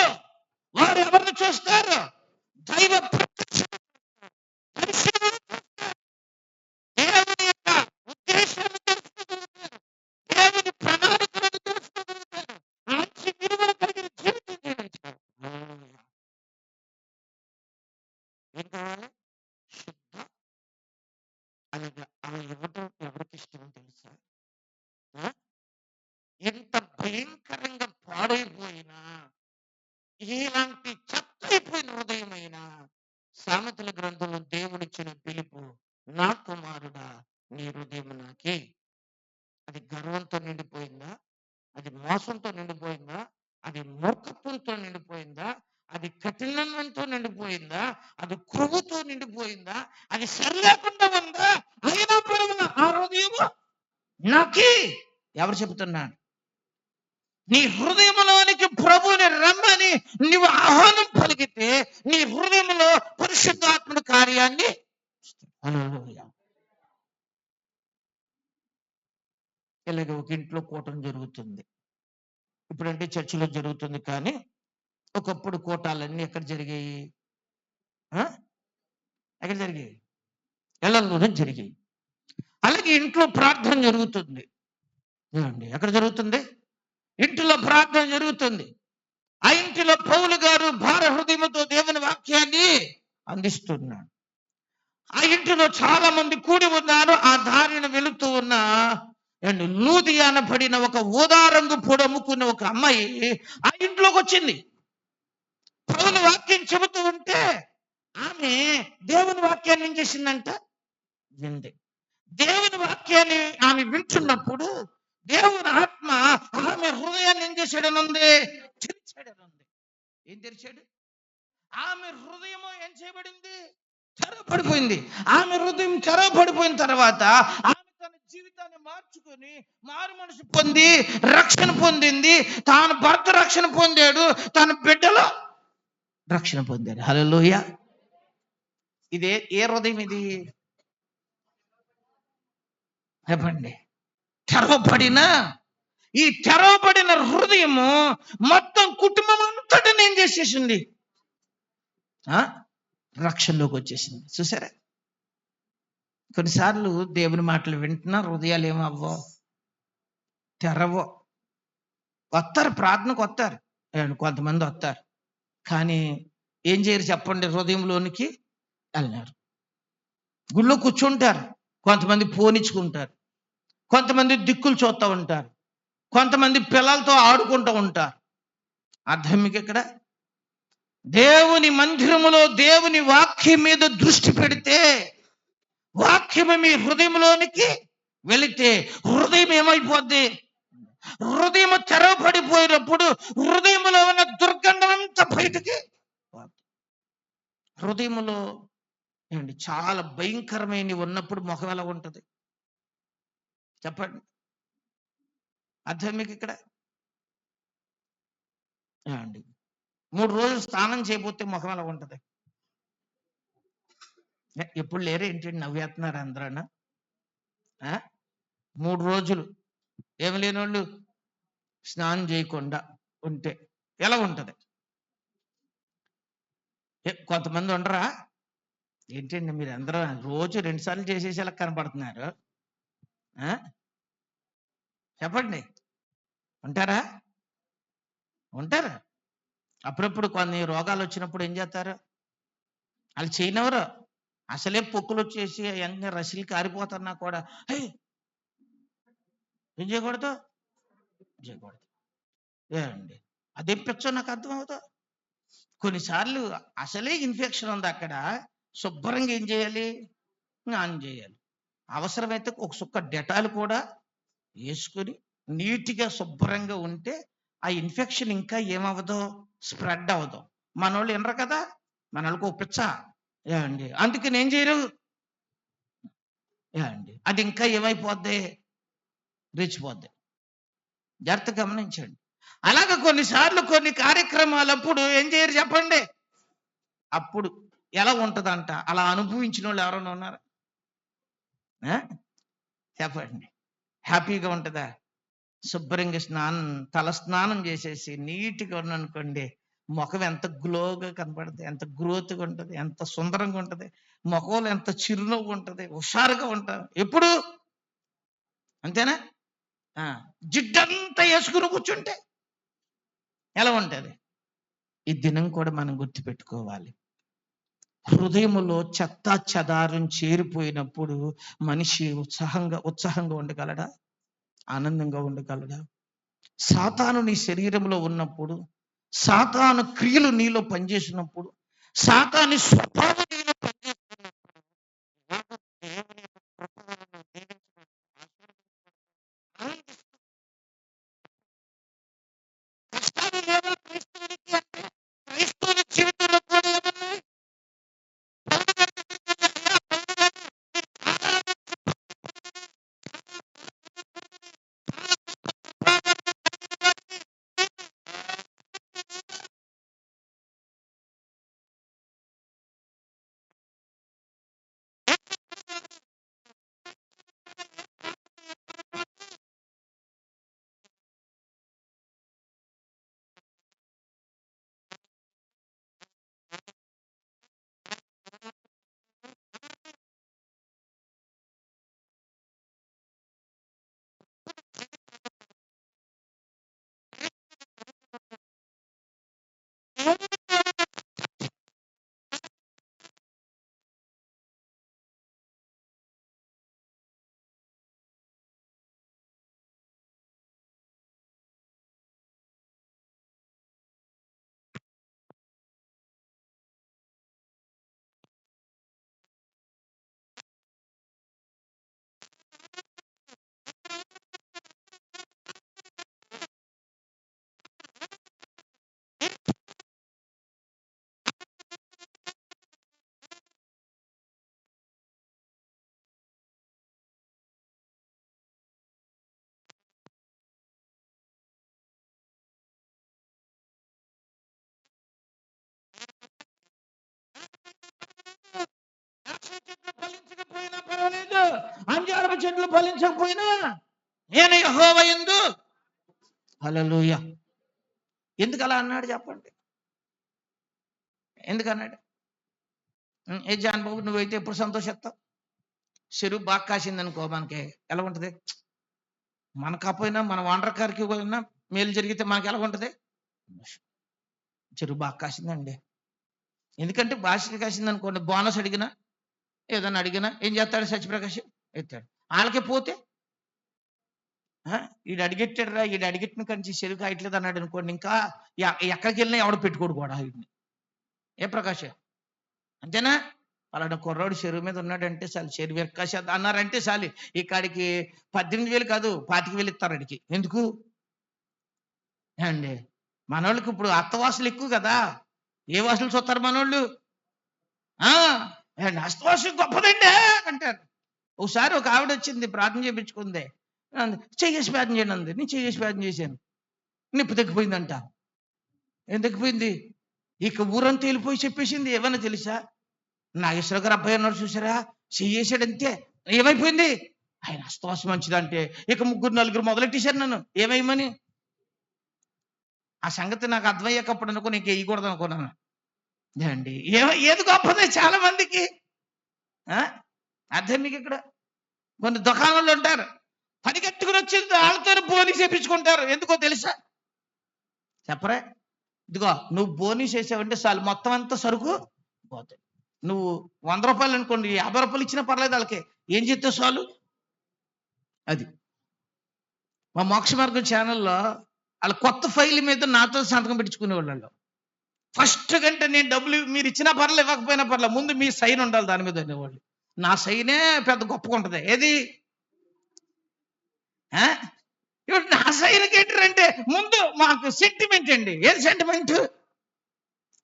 వారు ఎవరిని చూస్తారు? దైవ దేవుని యొక్క ఉద్దేశాన్ని తెలుసుకోగలుగుతారు, దేవుని ప్రణాళికలను తెలుసుకోగలుగుతారు, మంచి విలువలు కలిగిన జీవితం జీవించారు. ఏం కావాలి? శుద్ధ. అలాగే అలా ఇవ్వటం ఎవరికి ఇష్టం తెలుసా? ఎంత భయంకరంగా పాడైపోయినా, ఇలాంటి చెత్త అయిపోయిన హృదయమైనా సామెతల గ్రంథంలో దేవుడిచ్చిన పిలుపు, నా కుమారుడా నీ హృదయం నాకే. అది గర్వంతో నిండిపోయిందా? అది మోసంతో నిండిపోయిందా? అది మూర్ఖత్వంతో నిండిపోయిందా? అది కఠినంతో నిండిపోయిందా? అది క్రొవ్వుతో నిండిపోయిందా? అది సరిలేకుండా ఉందా? అయినా పర్వాలేదు, ఆ హృదయము నాకే. ఎవరు చెబుతున్నాడు? నీ హృదయంలోనికి ప్రభువుని రమ్మని నువ్వు ఆహ్వానం పలికితే నీ హృదయంలో పరిశుద్ధాత్మని కార్యాన్ని. ఇలాగే ఒక ఇంట్లో కూటం జరుగుతుంది. ఇప్పుడంటే చర్చిలో జరుగుతుంది, కానీ ఒకప్పుడు కూటాలన్నీ ఎక్కడ జరిగాయి? ఎక్కడ జరిగాయి? ఇళ్లలోనే జరిగాయి. అలాగే ఇంట్లో ప్రార్థన జరుగుతుంది. ఎక్కడ జరుగుతుంది? ఇంటిలో ప్రార్థన జరుగుతుంది. ఆ ఇంటిలో పౌలు గారు భార హృదయంతో దేవుని వాక్యాన్ని అందిస్తున్నాడు. ఆ ఇంటిలో చాలా మంది కూడి ఉన్నారు. ఆ దారిన వెళుతూ ఉన్న లూదియా అనబడిన ఒక ఊదా రంగు పొడి అమ్ముకున్న ఒక అమ్మాయి ఆ ఇంట్లోకి వచ్చింది. పౌలు వాక్యం చెబుతూ ఉంటే ఆమె దేవుని వాక్యాన్ని ఏం చేసిందంట? వింది. దేవుని వాక్యాన్ని ఆమె వింటున్నప్పుడు దేవుని ఆత్మ ఆమె హృదయాన్ని ఏం చేశాడనుంది? తెరిచాడనుంది. ఏం తెరిచాడు? ఆమె హృదయము ఏం చేయబడింది? తెరవబడిపోయింది. ఆమె హృదయం తెరవబడిపోయిన తర్వాత ఆమె తన జీవితాన్ని మార్చుకొని మారు మనసు పొంది రక్షణ పొందింది. తాను భర్త రక్షణ పొందాడు, తన బిడ్డలు రక్షణ పొందాడు. హల్లెలూయా. ఇదే ఏ హృదయం ఇది? చెప్పండి. ఈ తెరవబడిన హృదయము మొత్తం కుటుంబం అంతటిని ఏం చేసేసింది? రక్షణలోకి వచ్చేసింది. చూసారా? కొన్నిసార్లు దేవుని మాటలు వింటున్నా హృదయాలు ఏమవ్వో, తెరవో. వస్తారు, ప్రార్థనకు వస్తారు, కొంతమంది వస్తారు, కానీ ఏం చేయరు చెప్పండి? హృదయంలోనికి వెళ్ళినారు. గుళ్ళో కూర్చుంటారు, కొంతమంది పోనిచ్చుకుంటారు, కొంతమంది దిక్కులు చూస్తూ ఉంటారు, కొంతమంది పిల్లలతో ఆడుకుంటూ ఉంటారు. అర్థం మీకు ఇక్కడ? దేవుని మందిరములో దేవుని వాక్యం మీద దృష్టి పెడితే, వాక్యము మీ హృదయంలోనికి వెళితే హృదయం ఏమైపోద్ది? హృదయం తెరవబడిపోయినప్పుడు హృదయంలో ఉన్న దుర్గంధం అంతా బయటికి. హృదయంలో ఏమండి చాలా భయంకరమైనవి ఉన్నప్పుడు ముఖం ఎలా ఉంటుంది చెప్పండి? అర్థం మీకు ఇక్కడ? ఏమండి 3 రోజులు స్నానం చేయకపోతే ముఖం ఎలా ఉంటది? ఎప్పుడు లేరు ఏంటండి నవ్వేస్తున్నారు అందరూ? 3 రోజులు ఏమి లేనోళ్ళు స్నానం చేయకుండా ఉంటే ఎలా ఉంటది? కొంతమంది ఉండరా? ఏంటండి మీరు అందరూ రోజు 2 సార్లు చేసేసి ఎలా కనపడుతున్నారు? చెప్పండి. ఉంటారా? ఉంటారు. అప్పుడప్పుడు కొన్ని రోగాలు వచ్చినప్పుడు ఏం చేస్తారు? వాళ్ళు చేయనివ్వరు. అసలే పొక్కులు వచ్చేసి అవన్నీ రసిలు కారిపోతున్నా కూడా ఏం చేయకూడదు? చేయకూడదు. ఏమండి అదే పిచ్చో నాకు అర్థం అవుతా. కొన్నిసార్లు అసలే ఇన్ఫెక్షన్ ఉంది అక్కడ, శుభ్రంగా ఏం చేయాలి? స్నానం చేయాలి. అవసరమైతే ఒక సుక్క డెటాల్ కూడా వేసుకొని నీట్గా శుభ్రంగా ఉంటే ఆ ఇన్ఫెక్షన్ ఇంకా ఏమవ్వదు, స్ప్రెడ్ అవ్వదు. మనోళ్ళు వినరు కదా, మనోళ్ళకి ఒప్పించ ఏమండి. అందుకని ఏం చేయరు ఏమండి, అది ఇంకా ఏమైపోద్ది, రెచ్చిపోద్ది. జాగ్రత్త గమనించండి. అలాగే కొన్నిసార్లు కొన్ని కార్యక్రమాలప్పుడు ఏం చేయరు చెప్పండి? అప్పుడు ఎలా ఉంటదంట? అలా అనుభవించిన వాళ్ళు ఎవరైనా ఉన్నారా? చెప్పండి. హ్యాపీగా ఉంటుందా? శుభ్రంగా తల స్నానం చేసేసి నీట్గా ఉన్నానుకోండి, ముఖం ఎంత గ్లోగా కనపడుతుంది, ఎంత గ్రోత్గా ఉంటుంది, ఎంత సుందరంగా ఉంటుంది, ముఖంలో ఎంత చిరునవ్వు ఉంటుంది, హుషారుగా ఉంటాం ఎప్పుడు. అంతేనా? జిడ్డంతా వేసుకుని కూర్చుంటే ఎలా ఉంటుంది? ఈ దినం కూడా మనం గుర్తుపెట్టుకోవాలి. హృదయములో చెత్త చెదారం చేరిపోయినప్పుడు మనిషి ఉత్సాహంగా ఉండగలడా? ఆనందంగా ఉండగలడా? సాతాను నీ శరీరంలో ఉన్నప్పుడు, సాతాను క్రియలు నీలో పనిచేసినప్పుడు, సాతాను స్వభావం నీలో పనిచేస్తున్నప్పుడు దేవుని కృపను దీవించమని ఆనందిస్తూ కష్టాలు లేవా క్రైస్తవునికి అంటే? క్రైస్తవుని జీవితంలో కూడా ఏమన్నాయి? ఫలించకపోయినా పర్వాలేదు, అంజూరపు చెట్లు ఫలించకపోయినా నేను యెహోవా యందు హల్లెలూయా. ఎందుకు అలా అన్నాడు చెప్పండి? ఎందుకన్నాడు? ఏ జాన్ బాబు నువ్వైతే ఎప్పుడు సంతోషిస్తావు? చెరువు బాగా కాసింది అనుకో, మనకి ఎలా ఉంటది? మన కాకపోయినా మన వాండరకారికి పోయినా మేలు జరిగితే మనకి ఎలా ఉంటది? చెరువు బాగా కాసిందండి. ఎందుకంటే భాషకి కాసింది అనుకోండి, బోనస్ అడిగినా ఏదన్నా అడిగినా ఏం చేస్తాడు సత్యప్రకాశం? ఎత్తాడు. వాళ్ళకే పోతే ఈడు అడిగెట్టాడురా, ఈడు అడిగెట్టిన కంచి చెరుకు కాయట్లేదు అన్నాడు అనుకోండి, ఇంకా ఎక్కడికి వెళ్ళినా ఎవడ పెట్టుకోడు కూడా వీడిని. ఏ ప్రకాశం అంతేనా? అలాంటి కుర్రాడు చెరువు మీద ఉన్నాడంటే చాలు, చెరువు ఎక్కాశ అన్నారంటే చాలు, ఈ కాడికి 18,000 కాదు 25,000 ఇస్తారు అడికి. ఎందుకు అండి? మనోళ్ళకి ఇప్పుడు అత్తవాసులు ఎక్కువ కదా. ఏ వాసులు చూస్తారు మనోళ్ళు? ఏమండి అస్తవాసం గొప్పదండి అంటారు. ఒకసారి ఒక ఆవిడ వచ్చింది, ప్రార్థన చేయించుకుంది. చెయ్యేసి ప్రార్థన చేయండి అంది. నేను చెయ్యేసి ప్రార్థన చేశాను. నిప్పు తగ్గిపోయిందంట. ఏం తగ్గిపోయింది? ఇక ఊరంతా వెళ్ళిపోయి చెప్పేసింది. ఏమన్నా తెలుసా? నాగేశ్వర గారు అబ్బాయి అన్నాడు చూసారా, చెయ్యేసాడంతే ఏమైపోయింది? ఆయన అస్తవాసం మంచిదంటే ఇక ముగ్గురు నలుగురు మొదలెట్టేశారు నన్ను ఏమైమని. ఆ సంగతి నాకు అర్థమయ్యాకప్పుడు అనుకో నీకు వేయకూడదు అనుకున్నాను అండి. ఏది గొప్పదే చాలా మందికి. అర్థం మీకు ఇక్కడ కొన్ని దుకాణాలు ఉంటారు, పరిగెత్తుకుని వచ్చి వాళ్ళతో బోని చేపించుకుంటారు. ఎందుకో తెలుసా? చెప్పరా? ఇదిగో నువ్వు బోని చేసావంటే చాలు మొత్తం అంతా సరుకు పోతాయి. నువ్వు 100 రూపాయలు అనుకోండి, 50 రూపాయలు ఇచ్చినా పర్లేదు వాళ్ళకి. ఏం చేస్తే చాలు. అది మా మోక్ష మార్గం ఛానల్లో వాళ్ళ కొత్త ఫైల్ మీద నాతో సంతకం పెట్టించుకునేవాళ్ళు. ఫస్ట్ గంట నేను డబ్బులు మీరు ఇచ్చినా పర్లేదు ఇవ్వకపోయినా పర్లేదు, ముందు మీ సైన్ ఉండాలి దాని మీద అనేవాళ్ళు. నా సైనే పెద్ద గొప్పగా ఉంటుంది. ఏది ఇప్పుడు నా సైన్కి ఏంటంటే ముందు మాకు సెంటిమెంట్ అండి. ఏది సెంటిమెంట్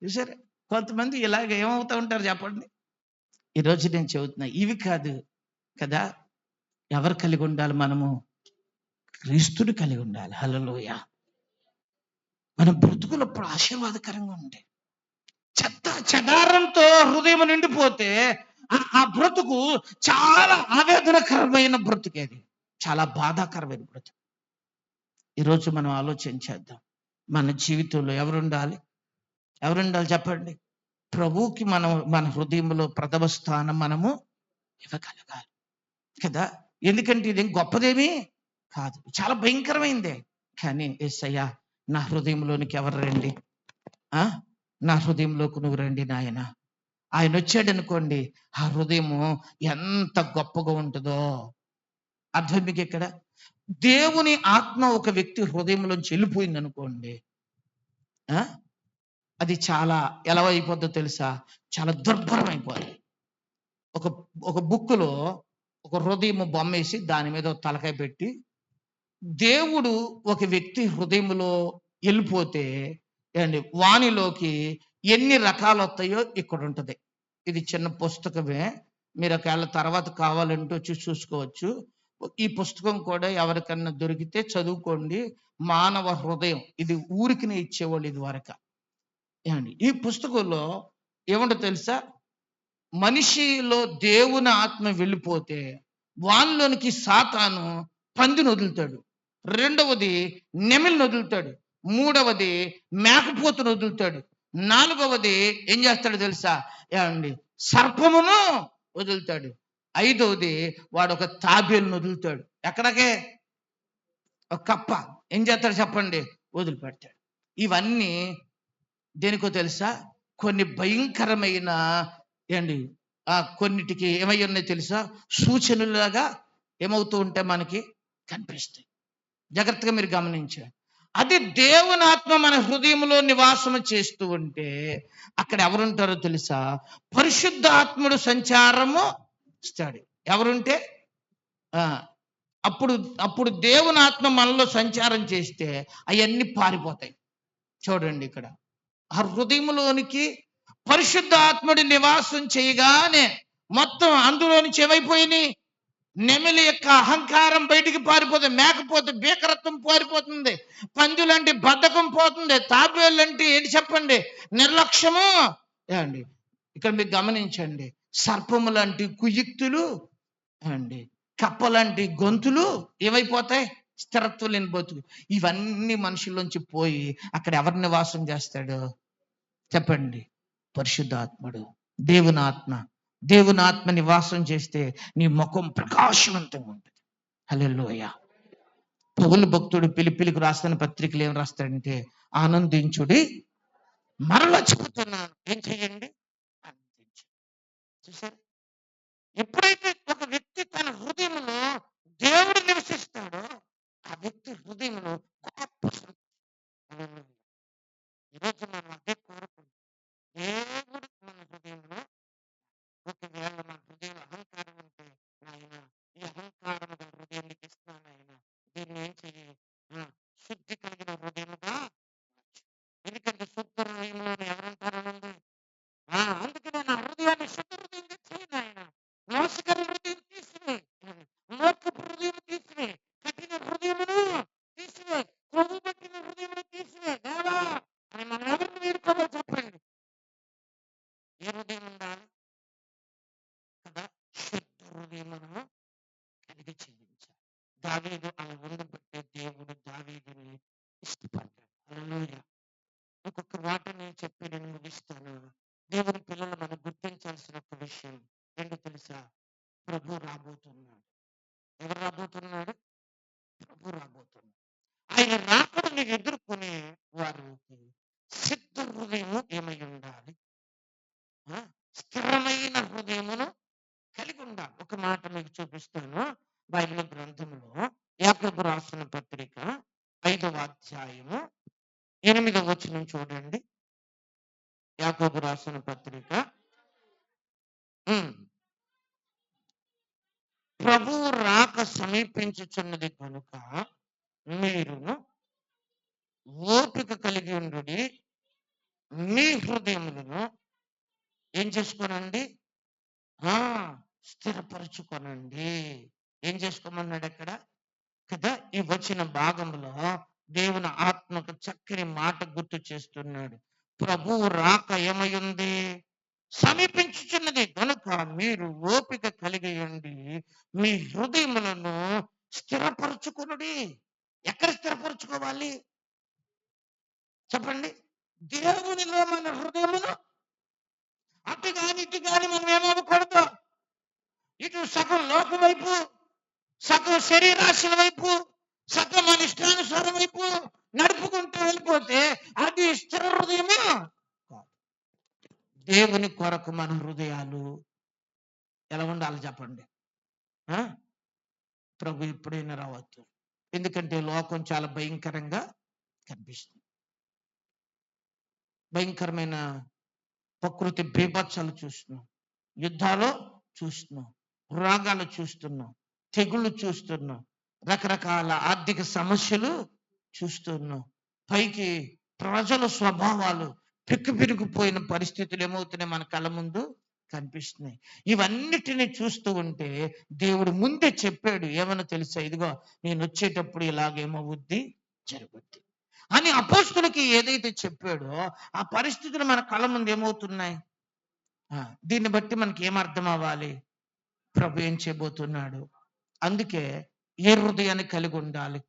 చూసారా? కొంతమంది ఇలాగ ఏమవుతూ ఉంటారు చెప్పండి. ఈరోజు నేను చెబుతున్నా ఇవి కాదు కదా. ఎవరు కలిగి ఉండాలి? మనము క్రీస్తుని కలిగి ఉండాలి. హల్లెలూయా. మన బ్రతుకులప్పుడు ఆశీర్వాదకరంగా ఉండే చెదారంతో హృదయం నిండిపోతే ఆ బ్రతుకు చాలా ఆవేదనకరమైన బ్రతుకేది, చాలా బాధాకరమైన బ్రతుకు. ఈరోజు మనం ఆలోచించేద్దాం. మన జీవితంలో ఎవరుండాలి? చెప్పండి. ప్రభువుకి మన హృదయంలో ప్రథమ స్థానం మనము ఇవ్వగలగాలి కదా. ఎందుకంటే ఇదేం గొప్పదేమీ కాదు, చాలా భయంకరమైందే. కానీ యేసయ్యా నా హృదయంలోనికి ఎవరు రండి, నా హృదయంలోకి నువ్వు రండి నాయన. ఆయన వచ్చాడు అనుకోండి, ఆ హృదయము ఎంత గొప్పగా ఉంటుందో. అర్థం మీకు ఇక్కడ? దేవుని ఆత్మ ఒక వ్యక్తి హృదయంలోంచి వెళ్ళిపోయింది అనుకోండి, అది చాలా ఎలా అయిపోద్దో తెలుసా? చాలా దుర్భరం అయిపోద్ది. ఒక బుక్కులో ఒక హృదయము బొమ్మేసి దాని మీద తలకాయ పెట్టి దేవుడు ఒక వ్యక్తి హృదయంలో వెళ్ళిపోతే అండి వానిలోకి ఎన్ని రకాలు వస్తాయో ఇక్కడ ఉంటుంది. ఇది చిన్న పుస్తకమే, మీరు ఒకవేళ తర్వాత కావాలంటే వచ్చి చూసుకోవచ్చు. ఈ పుస్తకం కూడా ఎవరికన్నా దొరికితే చదువుకోండి. మానవ హృదయం, ఇది ఊరికినే ఇచ్చేవాళ్ళు ఇది వరకు. ఈ పుస్తకంలో ఏముంటో తెలుసా? మనిషిలో దేవుని ఆత్మ వెళ్ళిపోతే వాళ్ళలోనికి సాతాను పందిని వదులుతాడు, రెండవది నెమిలిని వదులుతాడు, మూడవది మేకపోతును వదులుతాడు, నాలుగవది ఏం చేస్తాడు తెలుసా? సర్పమును వదులుతాడు, ఐదవది వాడు ఒక తాబేలును వదులుతాడు. ఎక్కడికే? ఒక కప్ప ఏం చేస్తాడు చెప్పండి? వదిలిపెడతాడు. ఇవన్నీ దేనికో తెలుసా? కొన్ని భయంకరమైన కొన్నిటికి ఏమై ఉన్నాయి తెలుసా? సూచనలుగా ఏమవుతూ ఉంటే మనకి కనిపిస్తాయి. జాగ్రత్తగా మీరు గమనించారు. అది దేవుని ఆత్మ మన హృదయంలో నివాసము చేస్తూ ఉంటే అక్కడ ఎవరుంటారో తెలుసా? పరిశుద్ధ ఆత్ముడు సంచారము ఇస్తాడు. ఎవరుంటే అప్పుడు దేవుని ఆత్మ మనలో సంచారం చేస్తే అవన్నీ పారిపోతాయి. చూడండి ఇక్కడ ఆ హృదయంలోనికి పరిశుద్ధ ఆత్ముడి నివాసం చేయగానే మొత్తం అందులో నుంచి ఏమైపోయినాయి? నెమిలి యొక్క అహంకారం బయటికి పారిపోతుంది, మేకపోతే భీకరత్వం పారిపోతుంది, పందులంటే బద్ధకం పోతుంది, తాబేళ్ళంటే ఏంటి చెప్పండి? నిర్లక్ష్యము. ఏమండి ఇక్కడ మీరు గమనించండి, సర్పము లాంటి కుయుక్తులు కప్పలాంటి గొంతులు ఏమైపోతాయి? స్థిరత్వం లేని బతుకు. ఇవన్నీ మనుషుల్లోంచి పోయి అక్కడ ఎవరి నివాసం చేస్తాడు చెప్పండి? పరిశుద్ధాత్ముడు, దేవుని ఆత్మ నివాసం చేస్తే నీ ముఖం ప్రకాశవంతంగా ఉంటుంది. హల్లెలూయా. పౌలు భక్తుడు పిలిపిలికి రాస్తున్న పత్రికలు ఏం రాస్తాడంటే, ఆనందించుడి, మరలా చెబుతున్నాను ఏం చేయండి? ఆనందించు. చూసారు? ఎప్పుడైతే ఒక వ్యక్తి తన హృదయంలో దేవుడు నివసిస్తాడో ఆ వ్యక్తి హృదయంలో ఈరోజు మనం అదే కోరుకుంటాం. దేవుడు మన హృదయంలో ఒకవేళ మన హృదయం అహంకారం ఉంటే ఆయన ఈ అహంకారం హృదయానికి ఇస్తాను. ఆయన దీన్ని ఏం చెయ్యి? శుద్ధి కలిగిన హృదయముగా. ఎందుకంటే శుద్ధ హృదయంలో ఎవరంటారండి? అందుకనే నా హృదయాన్ని శుద్ధ హృదయంగా దావీదు అలా ఉండబట్టే దేవుడు దావీదుని ఇష్టపడ్డాడు. హల్లెలూయా. ఇంకొక మాట నేను చెప్పి నేను ముగిస్తాను. దేవుని పిల్లలు మనం గుర్తించాల్సిన ఒక విషయం ఏంటో తెలుసా? ప్రభు రాబోతున్నాడు. ఎవరు రాబోతున్నాడు? ప్రభు రాబోతున్నాడు. ఆయన రాకడని ఎదుర్కొనే వారికి సిద్ధ హృదయము ఏమై ఉండాలి? ఆ? స్థిరమైన హృదయమును కలిగి ఉండాలి. ఒక మాట మీకు చూపిస్తాను. బైబిల్ గ్రంథంలో యాకోబు రాసిన పత్రిక 5వ అధ్యాయము 8వ వచనం చూడండి. యాకోబు రాసిన పత్రిక ప్రభువు రాక సమీపించుచున్నది కనుక మీరును ఓపిక కలిగి ఉండుడి, మీ హృదయములను ఏం చేసుకోనండి? ఆ స్థిరపరచుకోనండి. ఏం చేసుకోమన్నాడు అక్కడ కదా? ఈ వచ్చిన భాగంలో దేవుని ఆత్మకు చక్కని మాట గుర్తు చేస్తున్నాడు. ప్రభువు రాక ఏమయ్యుంది? సమీపించుచున్నది కనుక మీరు ఓపిక కలిగి ఉండి మీ హృదయములను స్థిరపరచుకునుడి. ఎక్కడ స్థిరపరచుకోవాలి చెప్పండి? దేవునిలో మన హృదయమును అటు కాని ఇటు కాని మనం ఏమవ్వకూడదు. ఇటు సగం లోక వైపు, సగం శరీరాశల వైపు, సగం మన ఇష్టానుసారం వైపు నడుపుకుంటూ వెళ్ళిపోతే అది స్థిర హృదయమే కాదు. దేవుని కొరకు మన హృదయాలు ఎలా ఉండాలి చెప్పండి? ఆ? ప్రభు ఎప్పుడైనా రావచ్చు. ఎందుకంటే లోకం చాలా భయంకరంగా కనిపిస్తుంది. భయంకరమైన ప్రకృతి బీభత్సాలు చూస్తున్నాం, యుద్ధాలు చూస్తున్నాం, రోగాలు చూస్తున్నాం, తెగుళ్ళు చూస్తున్నాం, రకరకాల ఆర్థిక సమస్యలు చూస్తున్నాం. పైకి ప్రజల స్వభావాలు పిరిగిపోయిన పరిస్థితులు ఏమవుతున్నాయి మన కళ్ళ ముందు కనిపిస్తున్నాయి. ఇవన్నిటిని చూస్తూ ఉంటే దేవుడు ముందే చెప్పాడు. ఏమన్నా తెలుసా? ఇదిగో నేను వచ్చేటప్పుడు ఇలాగేమవుద్ది, జరుగుద్ది అని అపోస్తులకి ఏదైతే చెప్పాడో ఆ పరిస్థితులు మన కళ్ళ ముందు ఏమవుతున్నాయి. దీన్ని బట్టి మనకి ఏమర్థం అవ్వాలి? ప్రభు ఏం చేయబోతున్నాడు. అందుకే ఏ హృదయాన్ని కలిగి ఉండాలి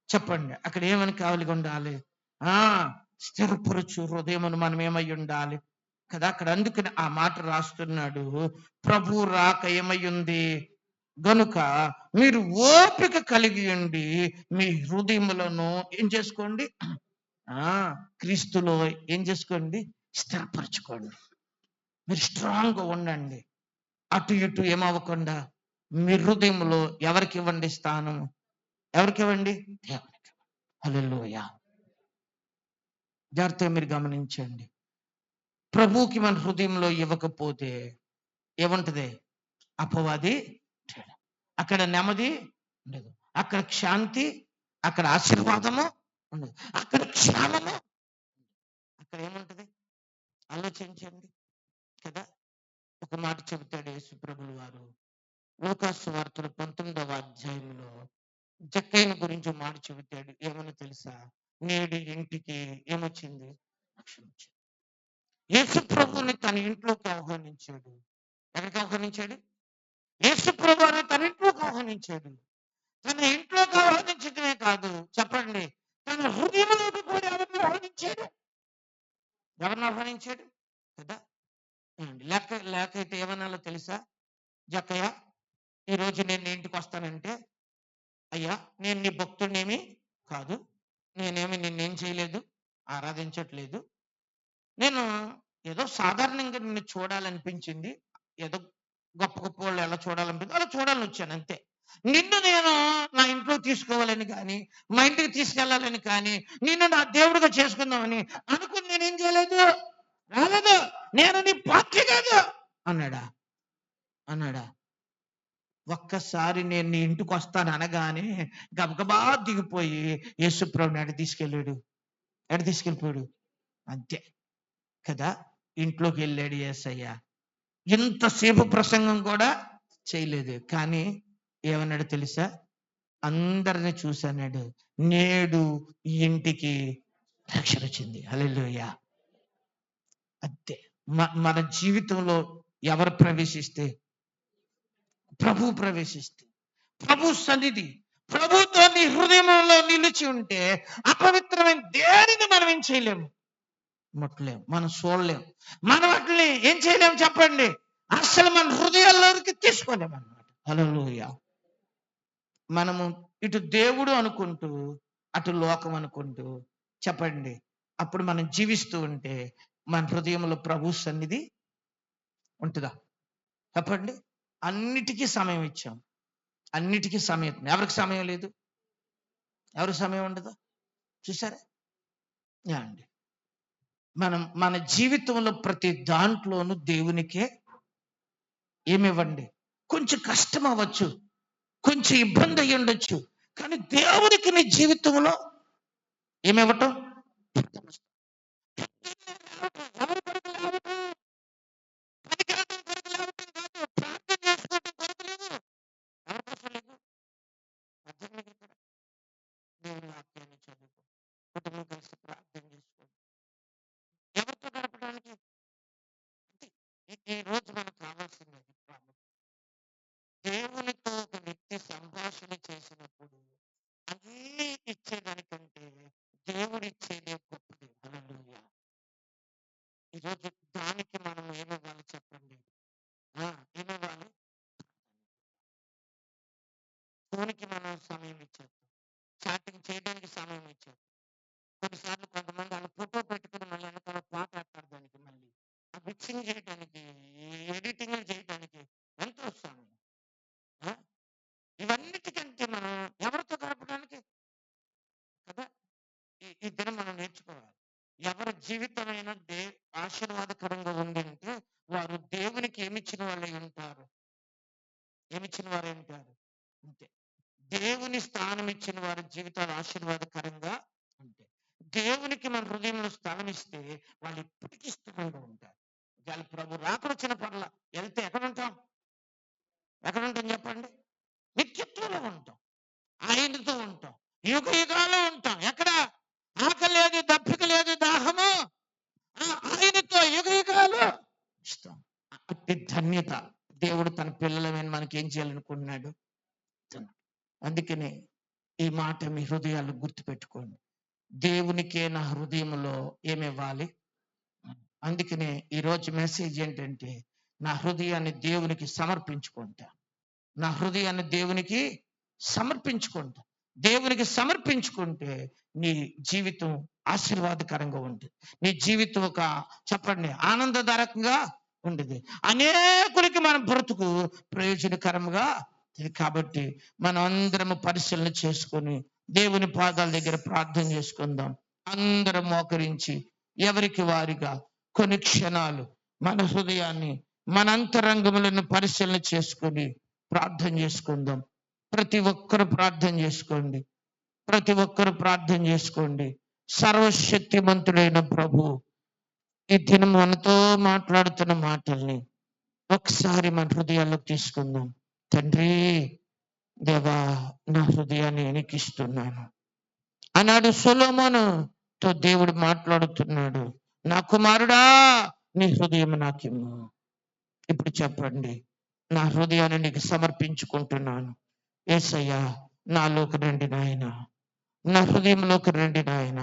చెప్పండి? అక్కడ ఏమని కలిగి ఉండాలి? స్థిరపరచు హృదయమును మనం ఏమై ఉండాలి కదా. అక్కడ అందుకని ఆ మాట రాస్తున్నాడు. ప్రభు రాక ఏమై ఉంది గనుక మీరు ఓపిక కలిగి ఉండి మీ హృదయములను ఏం చేసుకోండి? క్రీస్తులో ఏం చేసుకోండి? స్థిరపరచుకోండి. మీరు స్ట్రాంగ్ గా ఉండండి. అటు ఇటు ఏమవ్వకుండా మీ హృదయంలో ఎవరికి ఇవ్వండి స్థానం? ఎవరికి ఇవ్వండి? దేవునికి. హల్లెలూయా. జాగ్రత్తగా మీరు గమనించండి. ప్రభువుకి మన హృదయంలో ఇవ్వకపోతే ఏముంటది? అపవాది అక్కడ నెమ్మది ఉండదు, అక్కడ శాంతి, అక్కడ ఆశీర్వాదము ఉండదు, అక్కడ క్షేమము. అక్కడ ఏముంటది? ఆలోచించండి కదా. ఒక మాట చెబుతాడు యేసు ప్రభుల వారు లూకాసు వార్తలు 19వ అధ్యాయంలో జక్కయ్యను గురించి మాట చెబుతాడు. ఏమని తెలుసా? నేడు ఇంటికి ఏమొచ్చింది? రక్షణ వచ్చింది. యేసు ప్రభుని తన ఇంట్లోకి ఆహ్వానించాడు. ఎక్కడికి ఆహ్వానించాడు? యేసు ప్రభుని తన ఇంట్లోకి ఆహ్వానించాడు. తన ఇంట్లోకి ఆహ్వానించడమే కాదు చెప్పండి, తన హృదయంలోకి కూడా ఎవరిని ఆహ్వానించాడు? ఎవరిని ఆహ్వానించాడు కదా. లేకైతే ఏమన్నాలో తెలుసా? జక్కయ్య, ఈరోజు నేను నీ ఇంటికి వస్తానంటే, అయ్యా నేను నీ భక్తుడినేమి కాదు, నేనేమి నిన్నేం చేయలేదు, ఆరాధించట్లేదు, నేను ఏదో సాధారణంగా నిన్ను చూడాలనిపించింది, ఏదో గొప్ప గొప్ప వాళ్ళు ఎలా చూడాలనిపించింది అలా చూడాలని వచ్చాను అంతే. నిన్ను నేను నా ఇంట్లో తీసుకోవాలని కానీ, మా ఇంటికి తీసుకెళ్లాలని కానీ, నిన్ను నా దేవుడిగా చేసుకుందామని అనుకుని నేనేం చేయలేదు, రాలేదు. నేను నీ పాత్ర కాదు అన్నాడా? ఒక్కసారి నేను నీ ఇంటికి వస్తాను అనగానే గబగబా దిగిపోయి యేసుప్రభుని ఎడ తీసుకెళ్ళిపోయాడు అంతే కదా. ఇంట్లోకి వెళ్ళాడు యేసయ్య. ఇంతసేపు ప్రసంగం కూడా చేయలేదు, కానీ ఏమన్నాడు తెలుసా? అందరిని చూసన్నాడు, నేడు ఈ ఇంటికి రక్షణ వచ్చింది. హల్లెలూయా. అంతే. మన జీవితంలో ఎవరు ప్రవేశిస్తే? ప్రభు ప్రవేశిస్తే. ప్రభు సన్నిధి, ప్రభుతో నీ హృదయంలో నిలిచి ఉంటే అపవిత్రమైన దేనిని మనం ఏం చేయలేము, ముట్టలేం, మనం చూడలేం, మనం వాటిని ఏం చేయలేము చెప్పండి, అసలు మన హృదయాల్లోకి తీసుకోలేము అన్నమాట. హల్లెలూయా. మనము ఇటు దేవుడు అనుకుంటూ అటు లోకం అనుకుంటూ చెప్పండి, అప్పుడు మనం జీవిస్తూ ఉంటే మన హృదయంలో ప్రభు సన్నిధి ఉంటుందా చెప్పండి. అన్నిటికీ సమయం ఇచ్చాం, అన్నిటికీ సమయం. ఎవరికి సమయం లేదు, ఎవరికి సమయం ఉండదు, చూసారా? యా అండి. మనం మన జీవితంలో ప్రతి దాంట్లోనూ దేవునికే ఏమివ్వండి, కొంచెం కష్టం అవ్వచ్చు, కొంచెం ఇబ్బంది అయ్యి ఉండొచ్చు, కానీ దేవునికి నీ జీవితంలో ఏమివ్వటం, ఎవరి కొరకు లేవటం? పనికిరాని కొరకు లేవటం కాదు, ప్రార్థన చేసుకోవటం కొరకు లేదు. ఎవరి కోసం లేదు? అర్థమైంది ఇక్కడ. దేవుని వాక్యాన్ని చదువుకో, కుటుంబం కలిసి ప్రార్థన చేసుకో, ఎవరితో గడపడానికి. ఈ రోజు మనకు కావాల్సింది దేవునితో ఒక వ్యక్తి సంభాషణ చేసినప్పుడు అన్నీ ఇచ్చేదానికంటే దేవుడు ఇచ్చేదే గొప్పది. హల్లెలూయా. ఈరోజు దానికి మనం ఏమివ్వాలి చెప్పండి, ఏమివ్వాలి? ఫోన్కి మనం సమయం ఇచ్చేస్తాం, చాటింగ్ చేయడానికి సమయం ఇచ్చేస్తాం. కొన్నిసార్లు కొంతమంది వాళ్ళ ఫోటో పెట్టుకుని మళ్ళీ వెనకాల పాట ఆడతారు, దానికి మళ్ళీ ఆ మిక్సింగ్ చేయడానికి, ఎడిటింగ్ చేయడానికి ఎంతో సమయం. ఆ? ఇవన్నిటికంటే మనం ఎవరితో గడపడానికి కదా ఈ దినం మనం నేర్చుకోవాలి. ఎవరి జీవితమైనా ఆశీర్వాదకరంగా ఉంది అంటే వారు దేవునికి ఏమిచ్చిన వాళ్ళే ఉంటారు, ఏమిచ్చిన వారే ఉంటారు అంతే. దేవుని స్థానం ఇచ్చిన వారి జీవితాలు ఆశీర్వాదకరంగా ఉంటాయి. దేవునికి మన హృదయంలో స్థానం ఇస్తే వాళ్ళు ఇప్పటికీ స్థిరంగా ఉంటారు. వాళ్ళ ప్రభు రాకొచ్చిన పర్ల వెళ్తే ఎక్కడ ఉంటాం, ఎక్కడ ఉంటాం చెప్పండి, నిత్యత్వంలో ఉంటాం, ఆయనతో ఉంటాం, యుగ యుగాలు ఉంటాం. ఎక్కడ ఆకలి లేదు, దప్పిక లేదు, దాహము, ఆయనతో యుగ యుగాలు ఇస్తాం. అట్టి ధన్యత దేవుడు తన పిల్లలమైన మనకి ఏం చేయాలనుకుంటున్నాడు. అందుకనే ఈ మాట మీ హృదయాలు గుర్తుపెట్టుకోండి, దేవునికే నా హృదయంలో ఏమివ్వాలి. అందుకనే ఈరోజు మెసేజ్ ఏంటంటే, నా హృదయాన్ని దేవునికి సమర్పించుకుంటా, నా హృదయాన్ని దేవునికి సమర్పించుకుంటా. దేవునికి సమర్పించుకుంటే నీ జీవితం ఆశీర్వాదకరంగా ఉంటుంది, నీ జీవితం ఒక చెప్పండి ఆనందదాయకంగా ఉండేది, అనేకులకి మన బ్రతుకు ప్రయోజనకరంగా. కాబట్టి మనం అందరము పరిశీలన చేసుకొని దేవుని పాదాల దగ్గర ప్రార్థన చేసుకుందాం. అందరం మోకరించి ఎవరికి వారిగా కొన్ని క్షణాలు మన హృదయాన్ని, మన అంతరంగములను పరిశీలన చేసుకొని ప్రార్థన చేసుకుందాం. ప్రతి ఒక్కరు ప్రార్థన చేసుకోండి, ప్రతి ఒక్కరు ప్రార్థన చేసుకోండి. సర్వశక్తిమంతుడైన ప్రభు ఈ దినం మనతో మాట్లాడుతున్న మాటల్ని ఒకసారి మన హృదయాల్లోకి తీసుకుందాం. తండ్రి, దేవా, నా హృదయాన్ని ఎనికిస్తున్నాను అన్నాడు సొలొమోనుతో. దేవుడు మాట్లాడుతున్నాడు, నా కుమారుడా నీ హృదయం నాకిమ్ము. ఇప్పుడు చెప్పండి, నా హృదయాన్ని నీకు సమర్పించుకుంటున్నాను. యేసయ్యా, నాలోకి రండి నాయన, నా హృదయంలోకి రండి నాయన.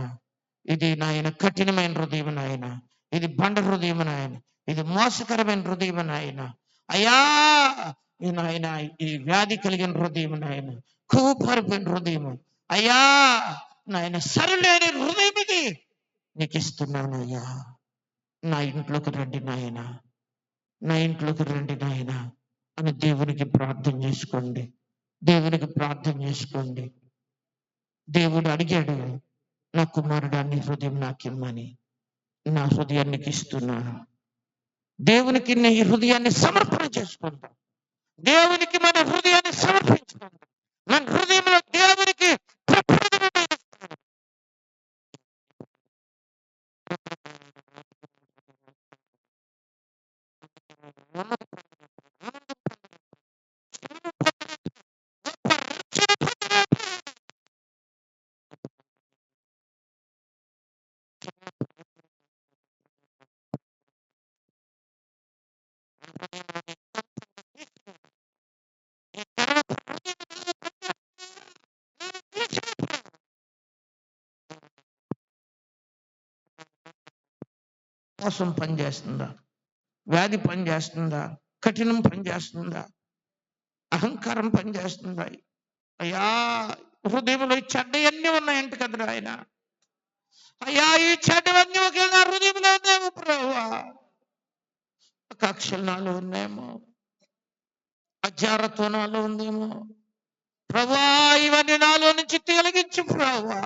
ఇది నాయన కఠినమైన హృదయం నాయన, ఇది బండ హృదయం నాయన, ఇది మోసకరమైన హృదయం నాయన. అయ్యా ఈ నాయన, ఈ వ్యాధి కలిగిన హృదయం నాయన, కొవ్వుపరిపోయిన హృదయం అయ్యా నాయన, సరిలేని హృదయం ఇది నీకు ఇస్తున్నాను అయ్యా. నా ఇంట్లోకి రండి నాయన, నా ఇంట్లోకి రండి నాయన అని దేవునికి ప్రార్థన చేసుకోండి, దేవునికి ప్రార్థన చేసుకోండి. దేవుడు అడిగాడు, నా కుమారుడా నీ హృదయం నాకిమ్మని. నా హృదయానికి ఇస్తున్నాను. దేవునికి నీ హృదయాన్ని సమర్పణ చేసుకుంటాం, దేవునికి మన హృదయాన్ని సమర్పించుకుంటాం. మన హృదయంలో దేవునికి ప్రప్రథమమైన స్థానం. మోసం పనిచేస్తుందా? వ్యాధి పనిచేస్తుందా? కఠినం పనిచేస్తుందా? అహంకారం పనిచేస్తుందా? అయ్యా, హృదయంలో ఈ చెడ్డయన్నీ ఉన్నాయంట కదరా ఆయన. అయ్యా, ఈ చెడ్డవన్నీ ఒకే నా హృదయంలో ఉన్నాయేమో ప్రభువా. కక్షలు నాలో ఉన్నాయేమో, అజారత్వం నాలో ఉందేమో ప్రభువా. ఇవన్నీ నాలో నుంచి తొలగించు ప్రభువా.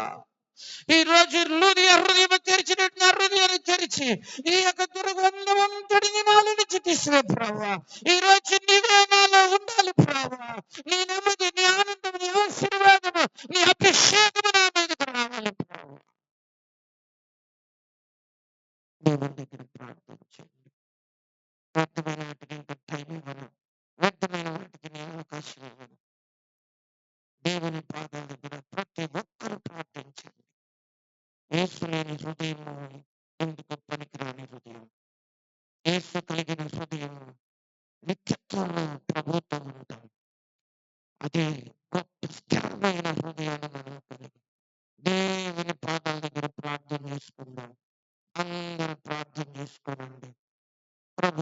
ఈ రోజు హృదయం తెరిచినట్టు నా హృదయాన్ని తెరిచి ఈ యొక్క దుర్గంధమంతటిని నాలో నుంచి తీసివే ప్రభువా. ఈ రోజు నీవే నాలో ఉండాలి ప్రభువా. నీ నెమ్మది, నీ ఆనందం, నీ ఆశీర్వాదము, నీ అభిషేకము నా మీదకి రావాలి ప్రభువా. దేవుని దగ్గర ప్రార్థించండి. వ్యర్థమైన వాటికి ఇంకా టైం ఇవ్వను, వ్యర్థమైన వాటికి నేను అవకాశం ఇవ్వను. దేవుని పాదాల దగ్గర ప్రతి ఒక్కరూ ప్రార్థించండి. యేసు లేని హృదయము ఎందుకు పనికిరాని హృదయం. యేసు కలిగిన హృదయం నిత్యత్వంలో ప్రభుత్వం ఉంటాం. అదే గొప్ప స్థిరమైన హృదయాన్ని మనం కలిగి దేవుని పాదాల దగ్గర ప్రార్థన చేసుకుందాం. అందరూ ప్రార్థన చేసుకోనండి. ప్రభు